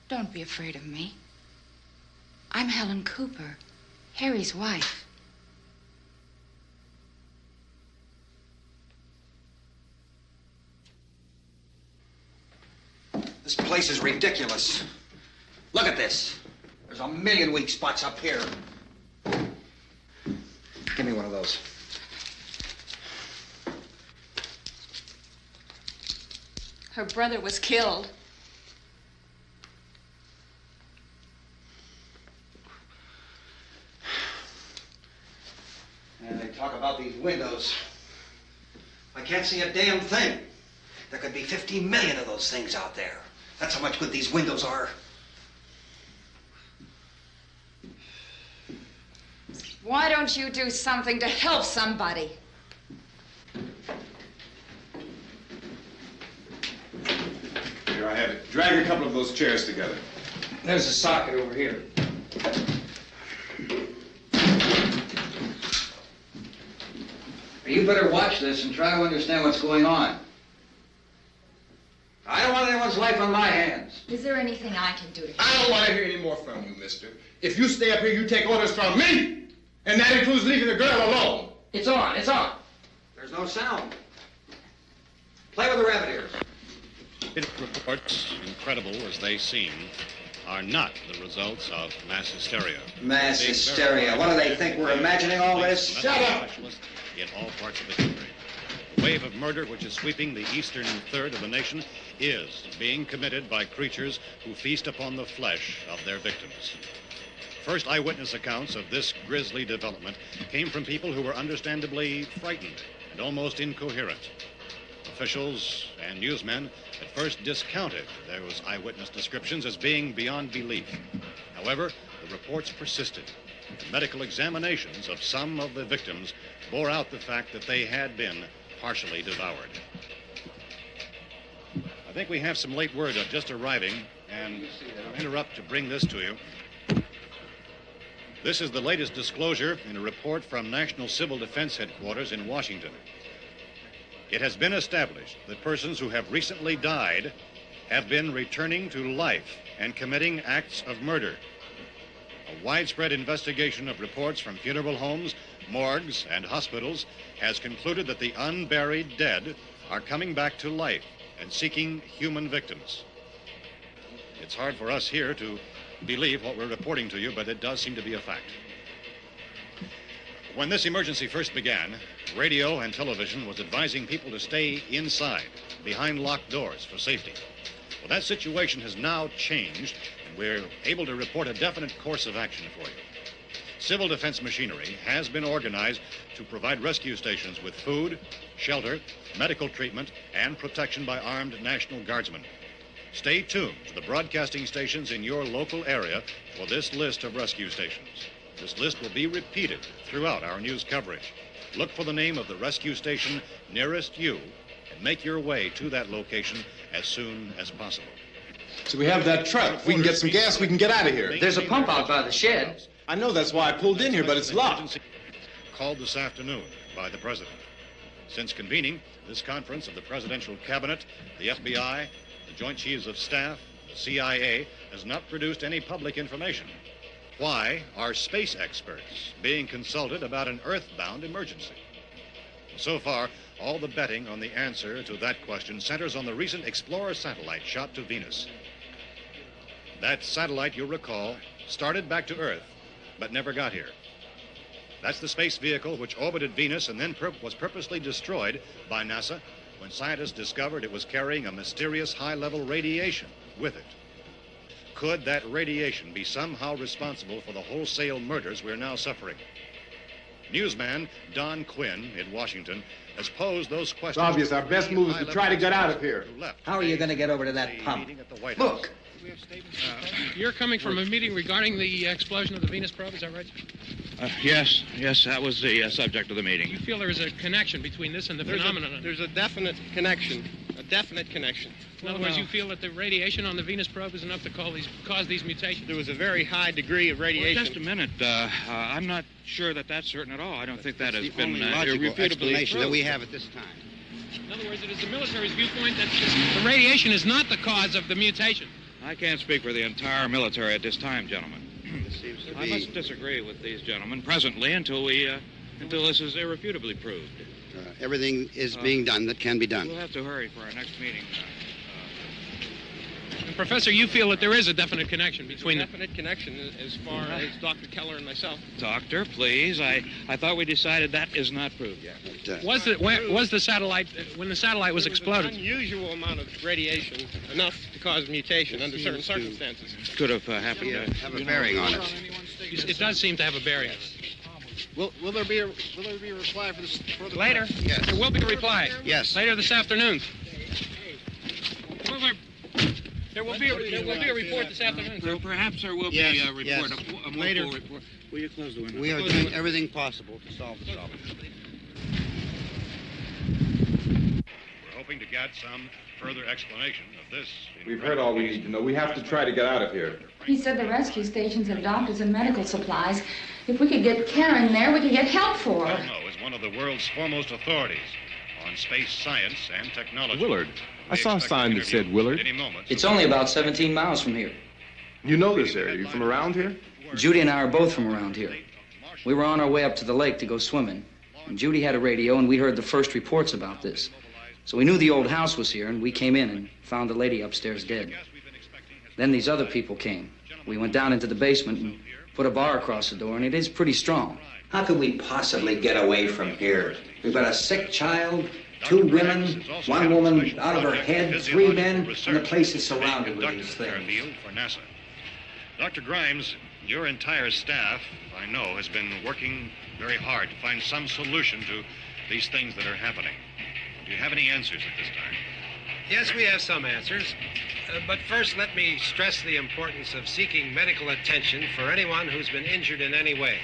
Don't be afraid of me. I'm Helen Cooper, Harry's wife. This place is ridiculous. Look at this. There's a million weak spots up here. Give me one of those. Her brother was killed. And they talk about these windows. I can't see a damn thing. There could be 15 million of those things out there. That's how much good these windows are. Why don't you do something to help somebody? Here, I have it. Drag a couple of those chairs together. There's a socket over here. You better watch this and try to understand what's going on. I don't want anyone's life on my hands. Is there anything I can do to help? I don't want to hear any more from you, mister. If you stay up here, you take orders from me. And that includes leaving the girl alone. It's on, it's on. There's no sound. Play with the rabbit ears. Reports, incredible as they seem, are not the results of mass hysteria. Mass hysteria. What do they think? We're imagining all this? Shut up! In all parts of the country. The wave of murder which is sweeping the eastern third of the nation is being committed by creatures who feast upon the flesh of their victims. First eyewitness accounts of this grisly development came from people who were understandably frightened and almost incoherent. Officials and newsmen at first discounted those eyewitness descriptions as being beyond belief. However, the reports persisted. The medical examinations of some of the victims bore out the fact that they had been partially devoured. I think we have some late word just arriving, and I'll interrupt to bring this to you. This is the latest disclosure in a report from National Civil Defense Headquarters in Washington. It has been established that persons who have recently died have been returning to life and committing acts of murder. A widespread investigation of reports from funeral homes, morgues, and hospitals has concluded that the unburied dead are coming back to life and seeking human victims. It's hard for us here to believe what we're reporting to you, but it does seem to be a fact. When this emergency first began, radio and television was advising people to stay inside, behind locked doors for safety. Well, that situation has now changed, and we're able to report a definite course of action for you. Civil defense machinery has been organized to provide rescue stations with food, shelter, medical treatment, and protection by armed National Guardsmen. Stay tuned to the broadcasting stations in your local area for this list of rescue stations. This list will be repeated throughout our news coverage. Look for the name of the rescue station nearest you and make your way to that location as soon as possible. So we have that truck. If we can get some gas, we can get out of here. There's a pump out by the shed. I know, that's why I pulled in here, but it's locked. Called this afternoon by the President. Since convening this conference of the Presidential Cabinet, the FBI, the Joint Chiefs of Staff, the CIA has not produced any public information. Why are space experts being consulted about an earthbound emergency? So far, all the betting on the answer to that question centers on the recent Explorer satellite shot to Venus. That satellite, you'll recall, started back to Earth, but never got here. That's the space vehicle which orbited Venus and then was purposely destroyed by NASA when scientists discovered it was carrying a mysterious high-level radiation with it. Could that radiation be somehow responsible for the wholesale murders we're now suffering? Newsman Don Quinn in Washington has posed those questions. It's obvious our best move is to try to get out of here. How are you going to get over to that pump? Look! You're coming from a meeting regarding the explosion of the Venus probe, is that right? Yes, that was the subject of the meeting. You feel there is a connection between this and the phenomenon? There's a definite connection. In other words, you feel that the radiation on the Venus probe is enough to cause these mutations? There was a very high degree of radiation. Well, just a minute. I'm not sure that that's certain at all. I don't think that has been logical explanation that we have at this time. In other words, it is the military's viewpoint that the radiation is not the cause of the mutation. I can't speak for the entire military at this time, gentlemen. This seems to be... I must disagree with these gentlemen presently until this is irrefutably proved. Everything is being done that can be done. We'll have to hurry for our next meeting. And Professor, you feel that there is a definite connection between them? Definite connection as far as Dr. Keller and myself. Doctor, please. I thought we decided that is not proved yet. But, Was the satellite, when the satellite was exploded? An unusual amount of radiation, enough to cause mutation under certain circumstances. Could have happened. have a bearing on it. It does seem to have a bearing. Will there be a reply for this? Later? Yes. There will be a reply. Yes. Later this afternoon. There will be a report this afternoon. Perhaps there will be a report. Yes. A more Later. full report. Will you close the window? We are doing everything possible to solve the problem. We're hoping to get some further explanation of this. We've heard all we need to know. We have to try to get out of here. He said the rescue stations have doctors and medical supplies. If we could get care in there, we could get help for her. Belno is one of the world's foremost authorities on space science and technology. Willard. I saw a sign that said Willard. It's only about 17 miles from here. You know this area. You from around here? Judy and I are both from around here. We were on our way up to the lake to go swimming. And Judy had a radio, and we heard the first reports about this. So we knew the old house was here, and we came in and found the lady upstairs dead. Then these other people came. We went down into the basement and put a bar across the door, and it is pretty strong. How could we possibly get away from here? We've got a sick child, 2 women, 1 woman out of her head, 3 men, and the place is surrounded with these things. For NASA. Dr. Grimes, your entire staff, I know, has been working very hard to find some solution to these things that are happening. Do you have any answers at this time? Yes, we have some answers. But first, let me stress the importance of seeking medical attention for anyone who's been injured in any way.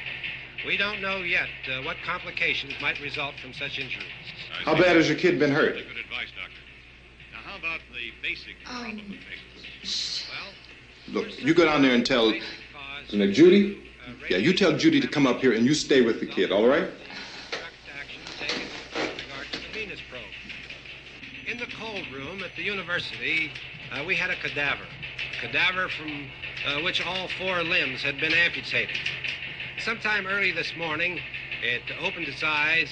We don't know yet what complications might result from such injuries. How bad has your kid been hurt? Good advice, Doctor. Now, how about the basic problem of patients? Look, you go down there and tell... Now, Judy? Yeah, you tell Judy to come up here and you stay with the kid, all right? In the cold room at the university, we had a cadaver from which all 4 limbs had been amputated. Sometime early this morning, it opened its eyes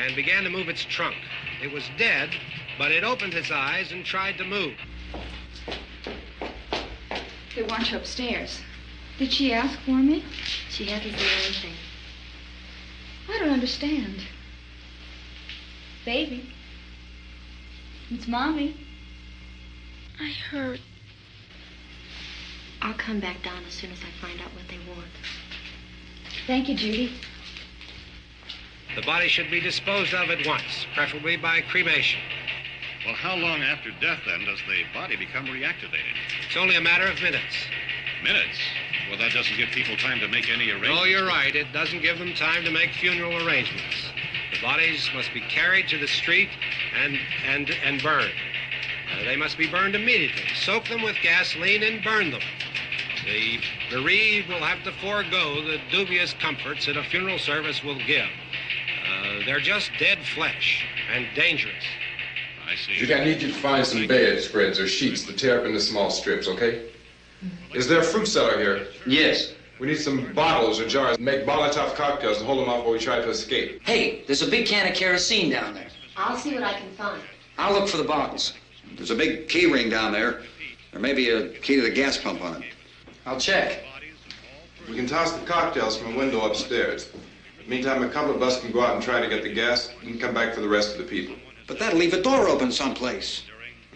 and began to move its trunk. It was dead, but it opened his eyes and tried to move. They want you upstairs. Did she ask for me? She hasn't said anything. I don't understand. Baby. It's Mommy. I heard. I'll come back down as soon as I find out what they want. Thank you, Judy. The body should be disposed of at once, preferably by cremation. Well, how long after death, then, does the body become reactivated? It's only a matter of minutes. Minutes? Well, that doesn't give people time to make any arrangements. No, you're right. It doesn't give them time to make funeral arrangements. The bodies must be carried to the street and burned. They must be burned immediately. Soak them with gasoline and burn them. The bereaved will have to forego the dubious comforts that a funeral service will give. They're just dead flesh and dangerous. I see. Judy, I need you to find some bedspreads or sheets to tear up into small strips, okay? Is there a fruit cellar here? Yes. We need some bottles or jars. Make Molotov cocktails and hold them off while we try to escape. Hey, there's a big can of kerosene down there. I'll see what I can find. I'll look for the bottles. There's a big key ring down there. There may be a key to the gas pump on it. I'll check. We can toss the cocktails from a window upstairs. Meantime, a couple of us can go out and try to get the gas and come back for the rest of the people. But that'll leave a door open someplace.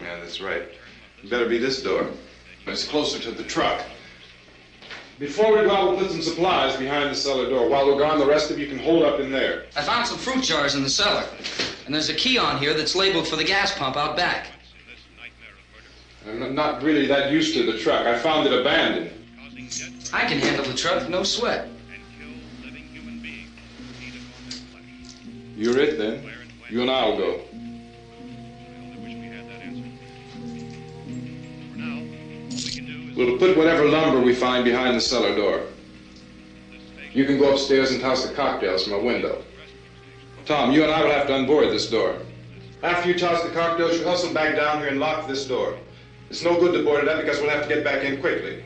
Yeah, that's right. It better be this door. It's closer to the truck. Before we go out, we'll put some supplies behind the cellar door. While we're gone, the rest of you can hold up in there. I found some fruit jars in the cellar. And there's a key on here that's labeled for the gas pump out back. I'm not really that used to the truck. I found it abandoned. I can handle the truck, no sweat. You're it, then. You and I'll go. We'll put whatever lumber we find behind the cellar door. You can go upstairs and toss the cocktails from a window. Tom, you and I will have to unboard this door. After you toss the cocktails, you hustle back down here and lock this door. It's no good to board it up because we'll have to get back in quickly.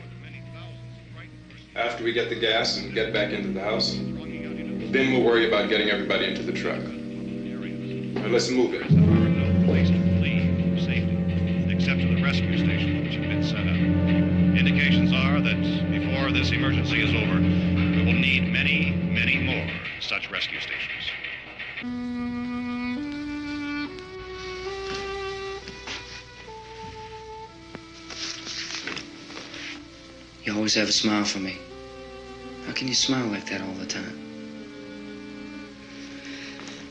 After we get the gas and get back into the house, then we'll worry about getting everybody into the truck. Now let's move it. No place to flee for safety, except to the rescue stations which have been set up. Indications are that before this emergency is over, we will need many, many more such rescue stations. You always have a smile for me. How can you smile like that all the time?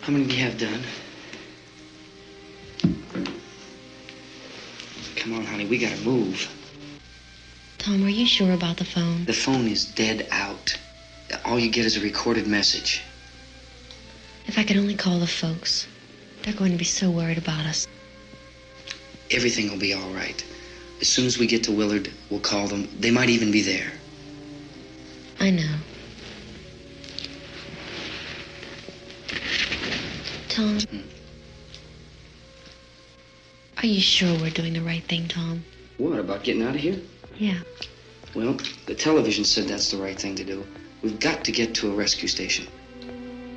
How many do you have done? Come on, honey, we gotta move. Tom, are you sure about the phone? The phone is dead out. All you get is a recorded message. If I could only call the folks. They're going to be so worried about us. Everything will be all right. As soon as we get to Willard, we'll call them. They might even be there. I know. Tom, are you sure we're doing the right thing, Tom? What, about getting out of here? Yeah. Well, the television said that's the right thing to do. We've got to get to a rescue station.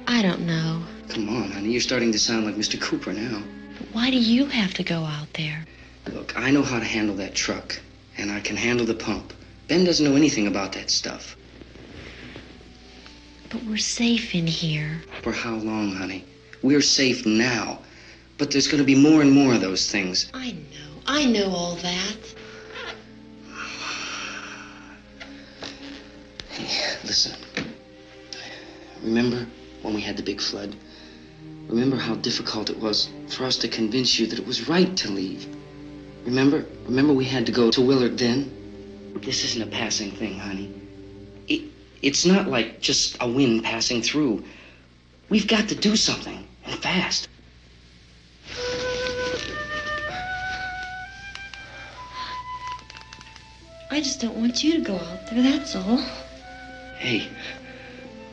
I don't know. Come on, honey, you're starting to sound like Mr. Cooper now. But why do you have to go out there? Look, I know how to handle that truck, and I can handle the pump. Ben doesn't know anything about that stuff. But we're safe in here. For how long, honey? We're safe now. But there's going to be more and more of those things. I know all that. Hey, listen. Remember when we had the big flood? Remember how difficult it was for us to convince you that it was right to leave? Remember we had to go to Willard then? This isn't a passing thing, honey. It's not like just a wind passing through. We've got to do something, and fast. I just don't want you to go out there, that's all. Hey,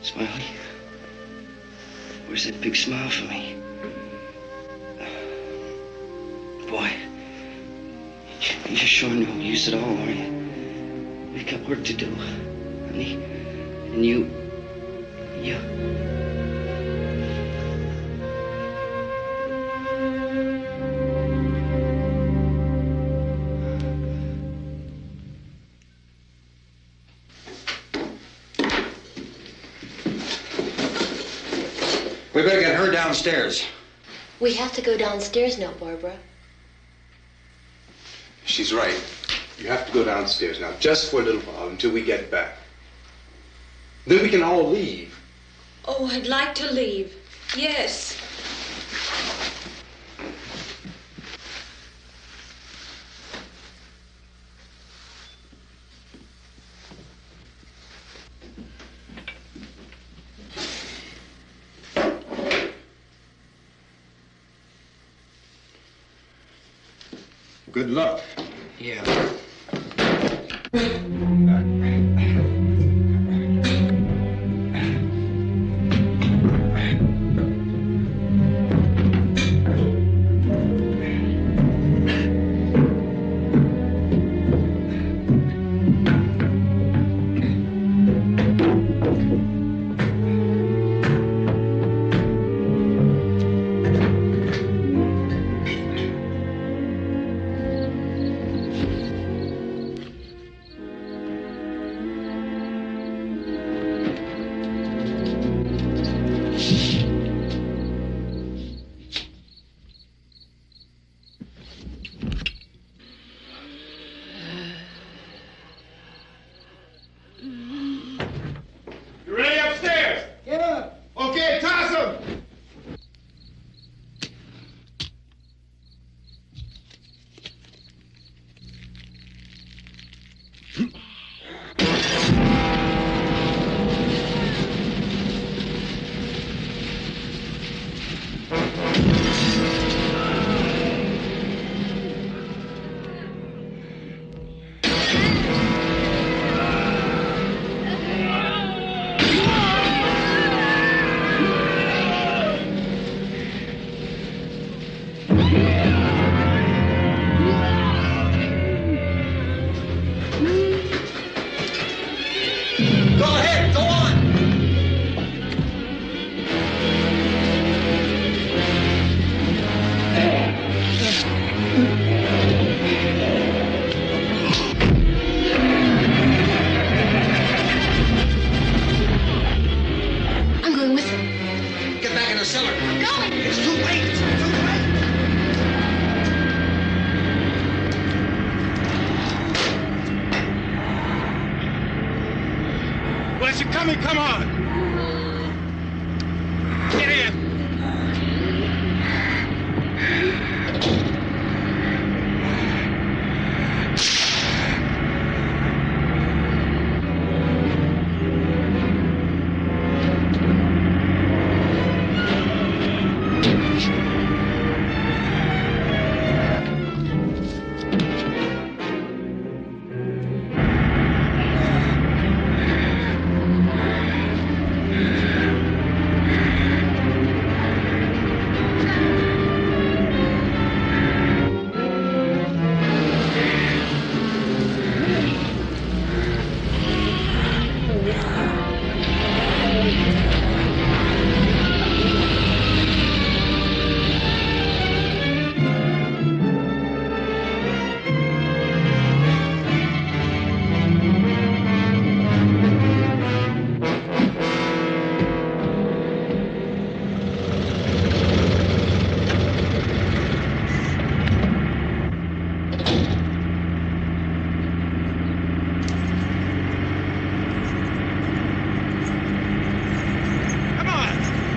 Smiley. Where's that big smile for me? Boy, you're sure no use at all, aren't you? We've got work to do, honey. And you... We better get her downstairs. We have to go downstairs now, Barbara. She's right. You have to go downstairs now, just for a little while, until we get back. Then we can all leave. Oh, I'd like to leave. Yes. Good luck. Yeah. You ready upstairs? Yeah. Okay, toss 'em. Go ahead, go on. I'm going with him. Get back in the cellar. I'm going. It's too late. It's too late. Where's it coming? Come on. Get in.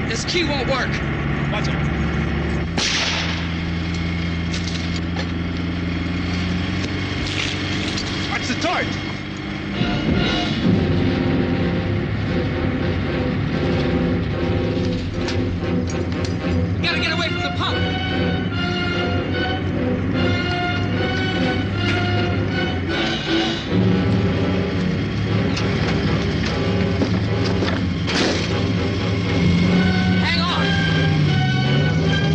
This key won't work. Watch it. Watch the torch. We gotta get away from the pump. Hang on.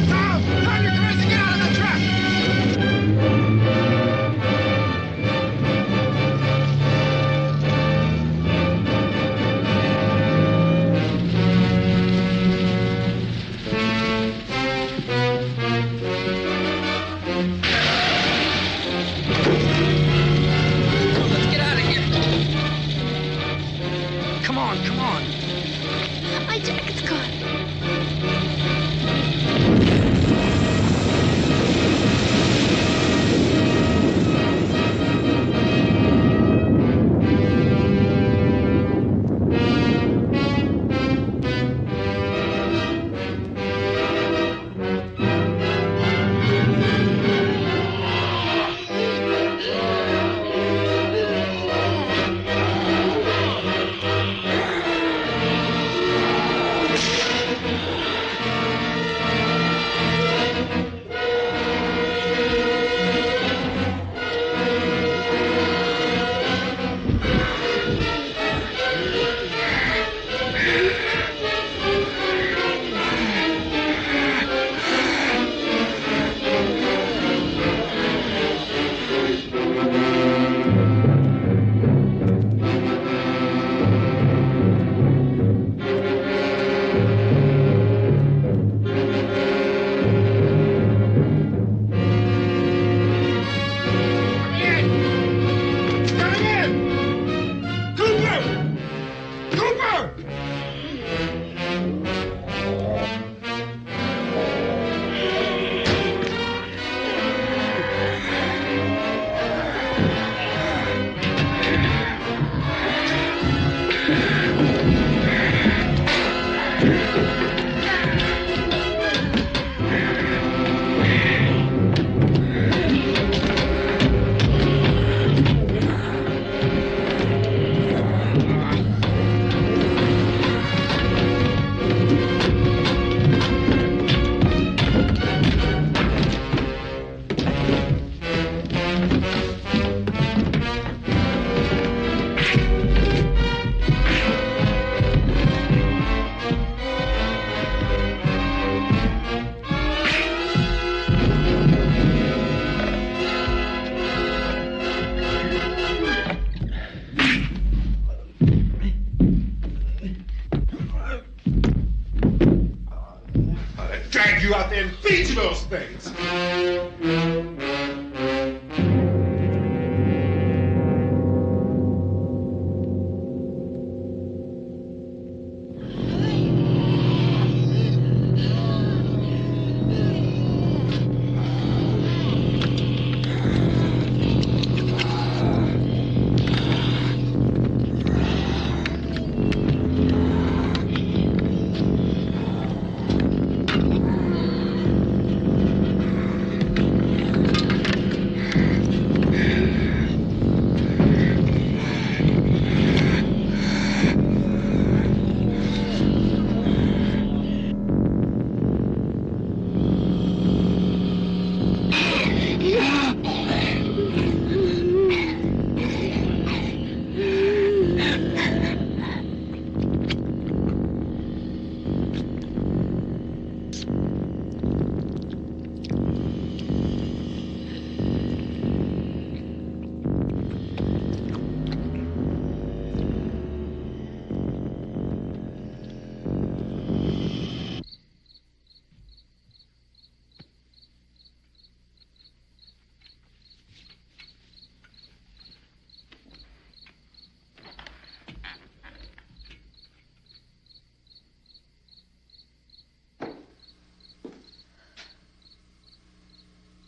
Tom, you're crazy. Get out of the truck. Let's get out of here. Come on, come on. My jacket's gone. You out there and feed you those things.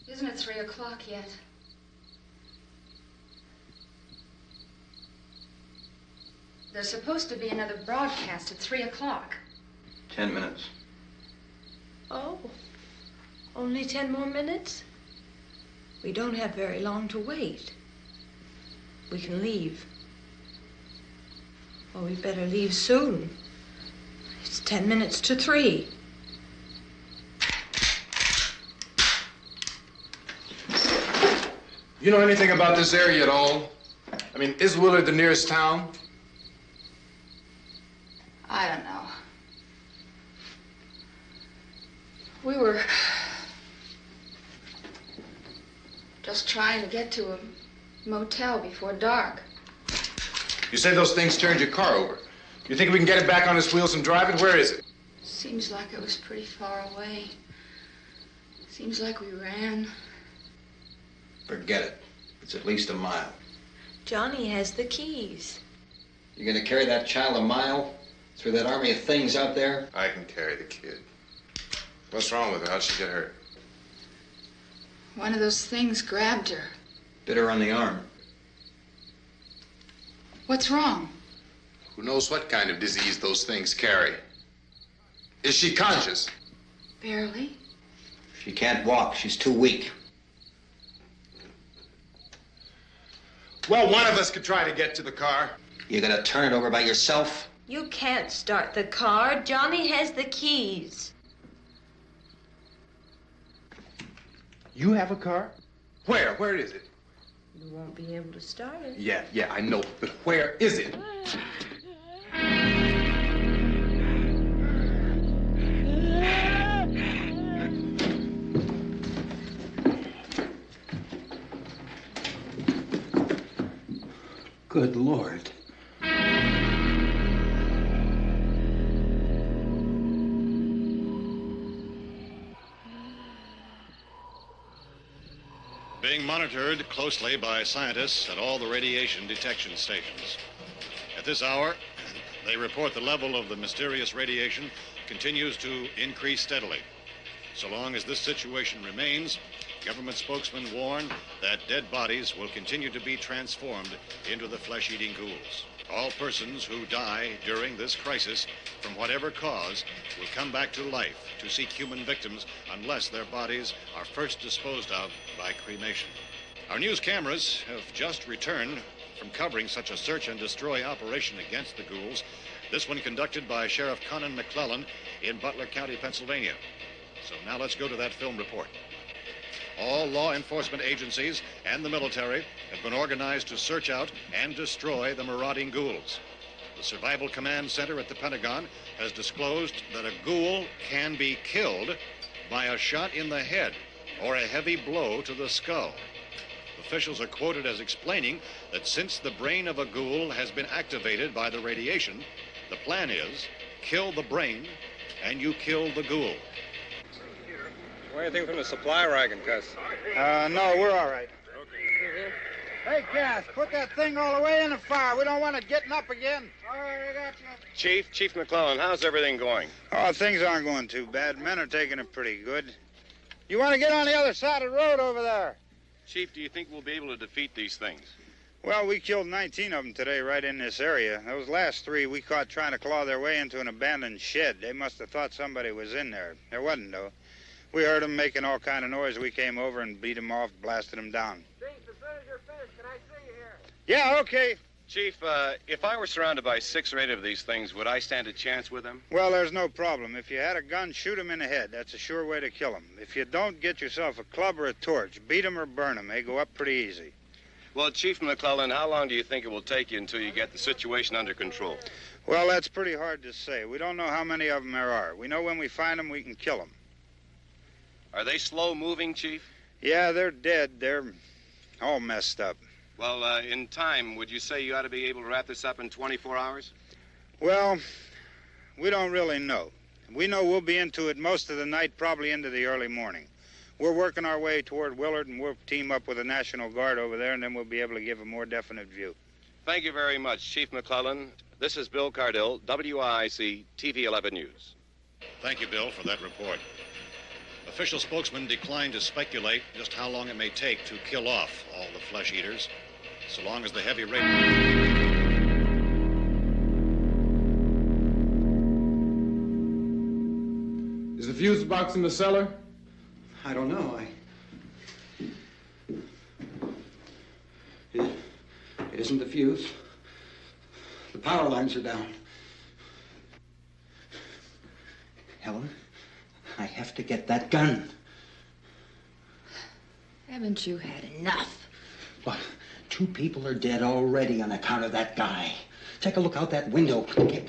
Isn't it 3 o'clock yet? There's supposed to be another broadcast at 3 o'clock. 10 minutes. Oh, only 10 more minutes? We don't have very long to wait. We can leave. Well, we better leave soon. It's 10 minutes to 3. You know anything about this area at all? I mean, is Willard the nearest town? I don't know. We were just trying to get to a motel before dark. You say those things turned your car over. You think we can get it back on its wheels and drive it? Where is it? Seems like it was pretty far away. Seems like we ran. Forget it. It's at least a mile. Johnny has the keys. You gonna carry that child a mile? Through that army of things out there? I can carry the kid. What's wrong with her? How'd she get hurt? One of those things grabbed her. Bit her on the arm. What's wrong? Who knows what kind of disease those things carry? Is she conscious? Barely. She can't walk. She's too weak. Well, one of us could try to get to the car. You gonna turn it over by yourself? You can't start the car. Johnny has the keys. You have a car? Where? Where is it? You won't be able to start it. Yeah, I know. But where is it? Good Lord. Being monitored closely by scientists at all the radiation detection stations. At this hour, they report the level of the mysterious radiation continues to increase steadily. So long as this situation remains, government spokesmen warn that dead bodies will continue to be transformed into the flesh-eating ghouls. All persons who die during this crisis, from whatever cause, will come back to life to seek human victims unless their bodies are first disposed of by cremation. Our news cameras have just returned from covering such a search and destroy operation against the ghouls, this one conducted by Sheriff Conan McClellan in Butler County, Pennsylvania. So now let's go to that film report. All law enforcement agencies and the military have been organized to search out and destroy the marauding ghouls. The Survival Command Center at the Pentagon has disclosed that a ghoul can be killed by a shot in the head or a heavy blow to the skull. Officials are quoted as explaining that since the brain of a ghoul has been activated by the radiation, the plan is kill the brain and you kill the ghoul. Anything from the supply wagon, Gus? No, we're all right. Hey, Cass, put that thing all the way in the fire. We don't want it getting up again. All right, I got you. Chief McClellan, how's everything going? Oh, things aren't going too bad. Men are taking it pretty good. You want to get on the other side of the road over there? Chief, do you think we'll be able to defeat these things? Well, we killed 19 of them today right in this area. Those last 3 we caught trying to claw their way into an abandoned shed. They must have thought somebody was in there. There wasn't, though. We heard them making all kind of noise. We came over and beat them off, blasted them down. Chief, as soon as you're finished, can I see you here? Yeah, okay. Chief, if I were surrounded by 6 or 8 of these things, would I stand a chance with them? Well, there's no problem. If you had a gun, shoot them in the head. That's a sure way to kill them. If you don't, get yourself a club or a torch. Beat them or burn them. They go up pretty easy. Well, Chief McClellan, how long do you think it will take you until you get the situation under control? Well, that's pretty hard to say. We don't know how many of them there are. We know when we find them, we can kill them. Are they slow-moving, Chief? Yeah, they're dead. They're all messed up. Well, in time, would you say you ought to be able to wrap this up in 24 hours? Well, we don't really know. We know we'll be into it most of the night, probably into the early morning. We're working our way toward Willard, and we'll team up with the National Guard over there, and then we'll be able to give a more definite view. Thank you very much, Chief McClellan. This is Bill Cardill, WIC TV 11 News. Thank you, Bill, for that report. Official spokesmen declined to speculate just how long it may take to kill off all the flesh eaters, so long as the heavy rate... Is the fuse box in the cellar? I don't know. It isn't the fuse. The power lines are down. Helen, I have to get that gun. Haven't you had enough? What? 2 people are dead already on account of that guy. Take a look out that window. Get...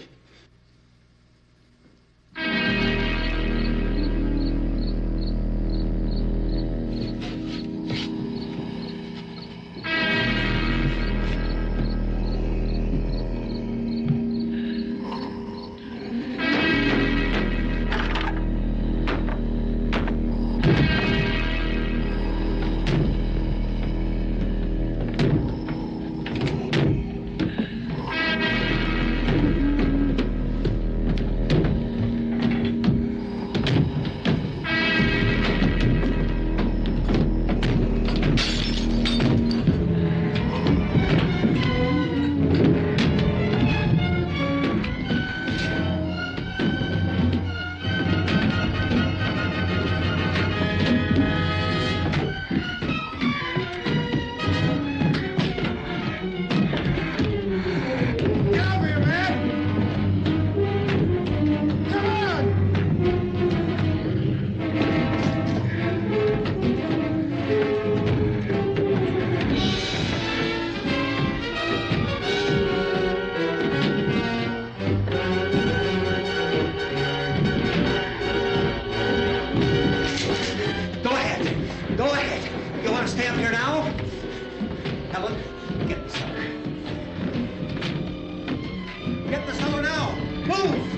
Get in the cellar now! Move!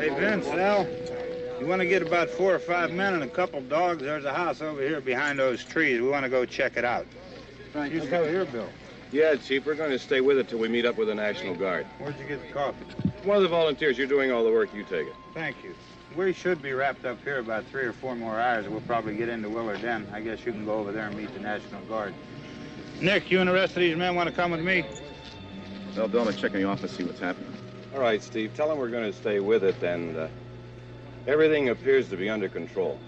Hey, Vince, Al, you want to get about 4 or 5 men and a couple dogs? There's a house over here behind those trees. We want to go check it out. Right. You still here, Bill? Yeah, Chief, we're going to stay with it till we meet up with the National Guard. Where'd you get the coffee? One of the volunteers, you're doing all the work, you take it. Thank you. We should be wrapped up here about 3 or 4 more hours. We'll probably get into Willard then. I guess you can go over there and meet the National Guard. Nick, you and the rest of these men want to come with me? Well, Bill, I'm check in the office, see what's happening. All right, Steve, tell them we're going to stay with it, and everything appears to be under control.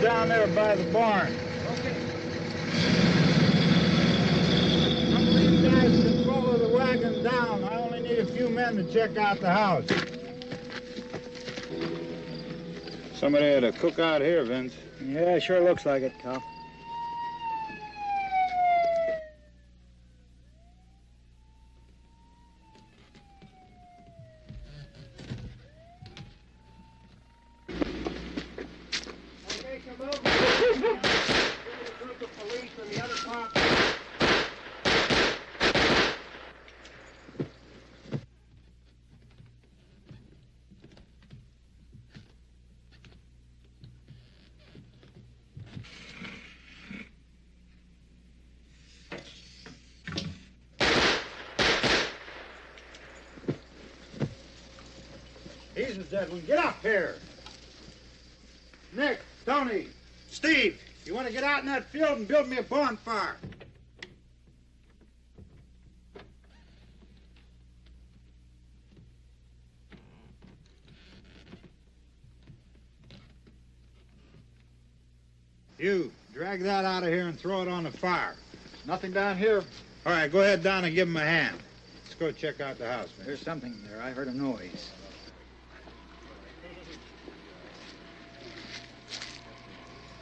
Down there by the barn. Okay. Some of these guys can follow the wagon down. I only need a few men to check out the house. Somebody had a cookout here, Vince. Yeah, sure looks like it, Cal. Jesus, Edwin, get up here. Nick, Tony, Steve, you want to get out in that field and build me a bonfire? You, drag that out of here and throw it on the fire. Nothing down here. All right, go ahead down and give him a hand. Let's go check out the house, man. There's something there. I heard a noise.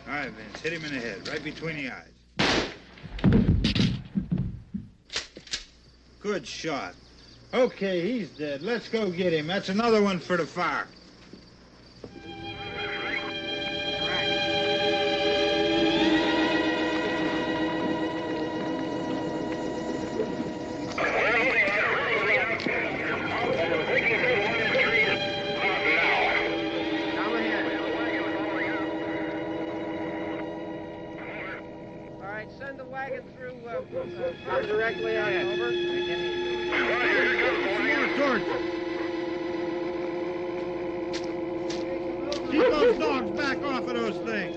All right, Vince, hit him in the head, right between the eyes. Good shot. Okay, he's dead. Let's go get him. That's another one for the fire. Send the wagon through directly out. Over. More torches. Keep those dogs back off of those things.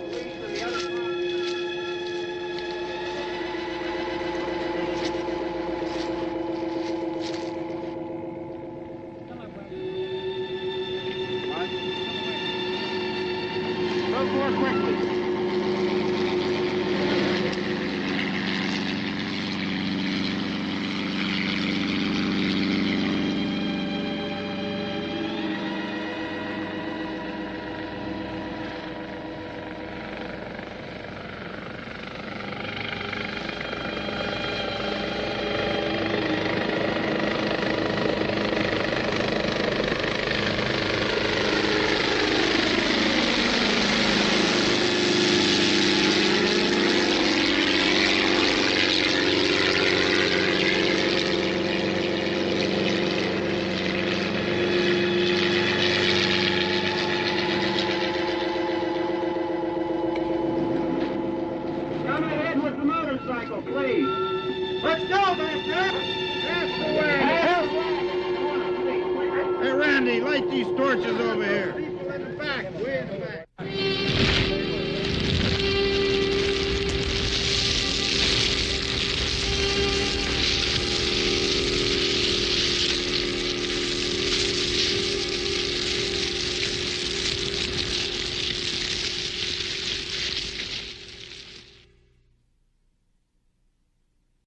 Go more quickly. Please. Let's go, back there. That's the way. Hey, Randy, light these torches over here. People in the back, way in the back.